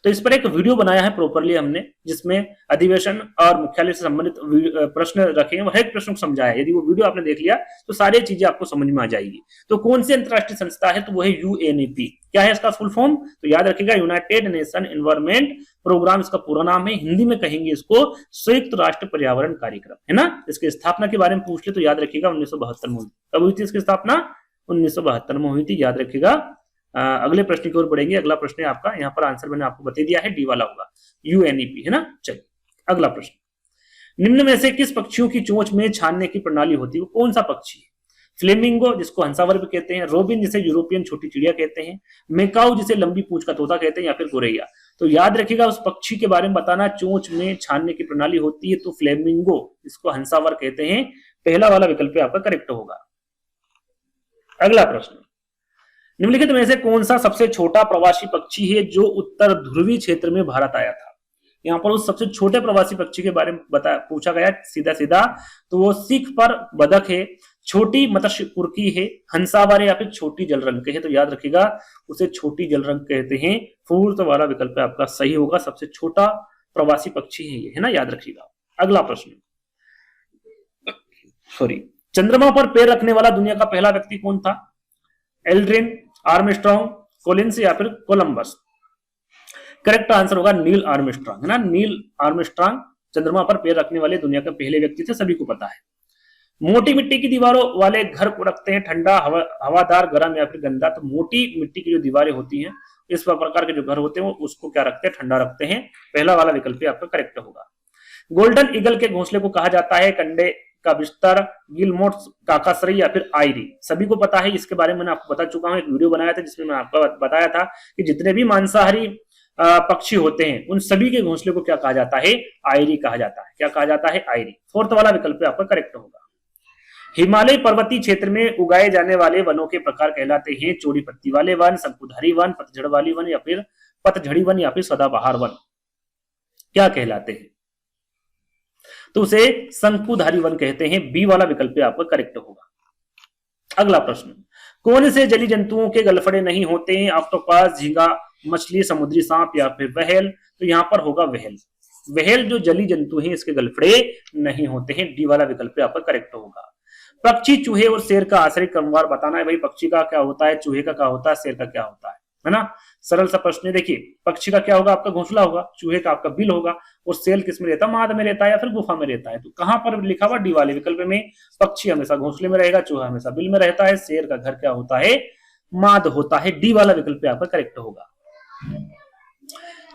तो इस पर एक वीडियो बनाया है प्रॉपरली हमने, जिसमें अधिवेशन और मुख्यालय से संबंधित प्रश्न रखे हैं, हर एक प्रश्न को समझाया है। यदि वो वीडियो आपने देख लिया तो सारी चीजें आपको समझ में आ जाएगी। तो कौन सी अंतरराष्ट्रीय संस्था है? तो वो है UNEP। क्या है इसका फुल फॉर्म? तो याद रखिएगा यूनाइटेड नेशन एनवायरमेंट प्रोग्राम इसका पूरा नाम है। हिंदी में कहेंगे इसको संयुक्त राष्ट्र पर्यावरण कार्यक्रम, है ना। इसकी स्थापना के बारे में पूछ ले तो याद रखिएगा 1972 में हुई। कब हुई थी इसकी स्थापना? 1972 में हुई थी, याद रखिएगा। अगले प्रश्न की ओर बढ़ेंगे। अगला प्रश्न है आपका, यहाँ पर आंसर मैंने आपको बता दिया है, डी वाला होगा, UNEP, है ना। चलिए अगला प्रश्न, निम्न में से किस पक्षियों की चोंच में छानने की प्रणाली होती है? वो कौन सा पक्षी है? फ्लेमिंगो जिसको हंसावर भी कहते हैं, रोबिन जिसे यूरोपियन छोटी चिड़िया कहते हैं, मेकाऊ जिसे लंबी पूंछ का तोता कहते हैं, या फिर गोरैया। तो याद रखिएगा उस पक्षी के बारे में बताना, चोंच में छानने की प्रणाली होती है, तो फ्लेमिंगो जिसको हंसावर कहते हैं, पहला वाला विकल्प आपका करेक्ट होगा। अगला प्रश्न, निम्नलिखित में से कौन सा सबसे छोटा प्रवासी पक्षी है जो उत्तर ध्रुवीय क्षेत्र में भारत आया था? यहाँ पर उस सबसे छोटे प्रवासी पक्षी के बारे में पूछा गया सीधा सीधा, तो वो सिख पर बदक है, छोटी मत्स्य कुर्की है, हंसावर है, या फिर छोटी जलरंग है। तो याद रखिएगा उसे छोटी जलरंग कहते हैं। फोर्थ वाला विकल्प आपका सही होगा, सबसे छोटा प्रवासी पक्षी है ये, है ना, याद रखिएगा। अगला प्रश्न, चंद्रमा पर पैर रखने वाला दुनिया का पहला व्यक्ति कौन था? एल्ड्रिन, आर्मस्ट्रांग, कोलिंस, या फिर कोलंबस? करेक्ट आंसर होगा नील आर्मस्ट्रांग, है ना, नील आर्मस्ट्रांग चंद्रमा पर पैर रखने वाले दुनिया के पहले व्यक्ति थे, सभी को पता है। मोटी मिट्टी की दीवारों वाले घर को रखते हैं ठंडा, हवादार, गर्म, या फिर गंदा? तो मोटी मिट्टी की जो दीवारें होती हैं, इस प्रकार के जो घर होते हैं वो उसको क्या रखते हैं? ठंडा रखते हैं। पहला वाला विकल्प आपका करेक्ट होगा। गोल्डन ईगल के घोंसले को कहा जाता है कंडे का बिस्तर, गिलमोट, काकासरी, या फिर आयरी? सभी को पता है, इसके बारे में मैंने आपको बता चुका हूं, एक वीडियो बनाया था जिसमें मैं आपको बताया था कि जितने भी मांसाहारी पक्षी होते हैं उन सभी के घोंसले को क्या कहा जाता है? आयरी कहा जाता है। क्या कहा जाता है? आयरी। फोर्थ वाला विकल्प आपका करेक्ट होगा। हिमालय पर्वतीय क्षेत्र में उगाए जाने वाले वनों के प्रकार कहलाते हैं चौड़ी पत्ती वाले वन, शंकुधारी वन, पतझड़ वाली वन, या फिर पतझड़ी वन, या फिर सदाबहार वन? क्या कहलाते हैं? तो उसे शंकुधारी वन कहते हैं। बी वाला विकल्प आपका करेक्ट होगा। अगला प्रश्न, कौन से जलीय जंतुओं के गलफड़े नहीं होते हैं? ऑक्टोपस, झींगा, मछली, समुद्री सांप, या फिर व्हेल? तो यहां पर होगा व्हेल। व्हेल जो जलीय जंतु हैं इसके गलफड़े नहीं होते हैं। डी वाला विकल्प आपका करेक्ट होगा। पक्षी, चूहे और शेर का आश्रय क्रमवार बताना है। भाई पक्षी का क्या होता है, चूहे का क्या होता है, शेर का क्या होता है ना? सरल सा प्रश्न है। देखिए पक्षी का क्या होगा? आपका घोंसला होगा, चूहे का आपका बिल होगा, और शेर किस में रहता है? माद में रहता है, या फिर गुफा में रहता है। तो कहां पर लिखा हुआ? डी वाले विकल्प में। पक्षी हमेशा घोंसले में रहेगा, चूहा हमेशा बिल में रहता है, शेर का घर क्या होता है? माद होता है। डी वाला विकल्प आपका करेक्ट होगा।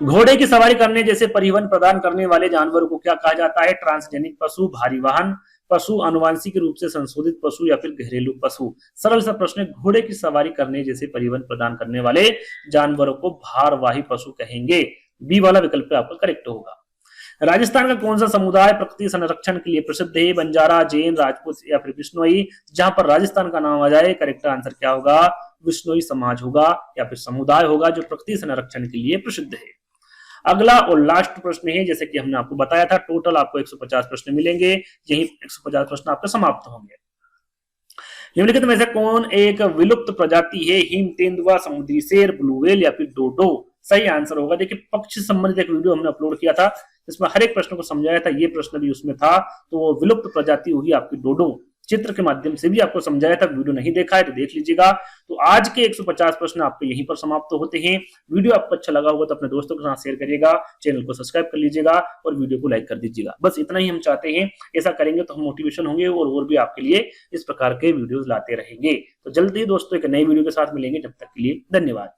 घोड़े की सवारी करने जैसे परिवहन प्रदान करने वाले जानवरों को क्या कहा जाता है? ट्रांसजेनिक पशु, भारी वाहन पशु, आनुवांशिक रूप से संशोधित पशु, या फिर घरेलू पशु? सरल सा प्रश्न है। घोड़े की सवारी करने जैसे परिवहन प्रदान करने वाले जानवरों को भारवाही पशु कहेंगे। बी वाला विकल्प आपका करेक्ट होगा। राजस्थान का कौन सा समुदाय प्रकृति संरक्षण के लिए प्रसिद्ध है? बंजारा, जैन, राजपूत, या फिर बिश्नोई? जहां पर राजस्थान का नाम आ जाए करेक्ट आंसर क्या होगा? बिश्नोई समाज होगा, या फिर समुदाय होगा जो प्रकृति संरक्षण के लिए प्रसिद्ध है। अगला और लास्ट प्रश्न है, जैसे कि हमने आपको बताया था टोटल आपको 150 प्रश्न मिलेंगे, यही 150 प्रश्न आपके समाप्त होंगे। निम्नलिखित में से कौन एक विलुप्त प्रजाति है? हिम तेंदुआ, समुद्री शेर, ब्लू व्हेल, या फिर डोडो? सही आंसर होगा। देखिए पक्षी संबंधित एक वीडियो हमने अपलोड किया था जिसमें हर एक प्रश्न को समझाया था, ये प्रश्न भी उसमें था। तो वो विलुप्त प्रजाति होगी आपकी डोडो। चित्र के माध्यम से भी आपको समझाया था, वीडियो नहीं देखा है तो देख लीजिएगा। तो आज के 150 प्रश्न आपके यहीं पर समाप्त होते हैं। वीडियो आपको अच्छा लगा होगा तो अपने दोस्तों के साथ शेयर करिएगा, चैनल को सब्सक्राइब कर लीजिएगा और वीडियो को लाइक कर दीजिएगा। बस इतना ही हम चाहते हैं। ऐसा करेंगे तो हम मोटिवेशन होंगे और भी आपके लिए इस प्रकार के वीडियोस लाते रहेंगे। तो जल्दी ही दोस्तों एक नई वीडियो के साथ मिलेंगे, जब तक के लिए धन्यवाद।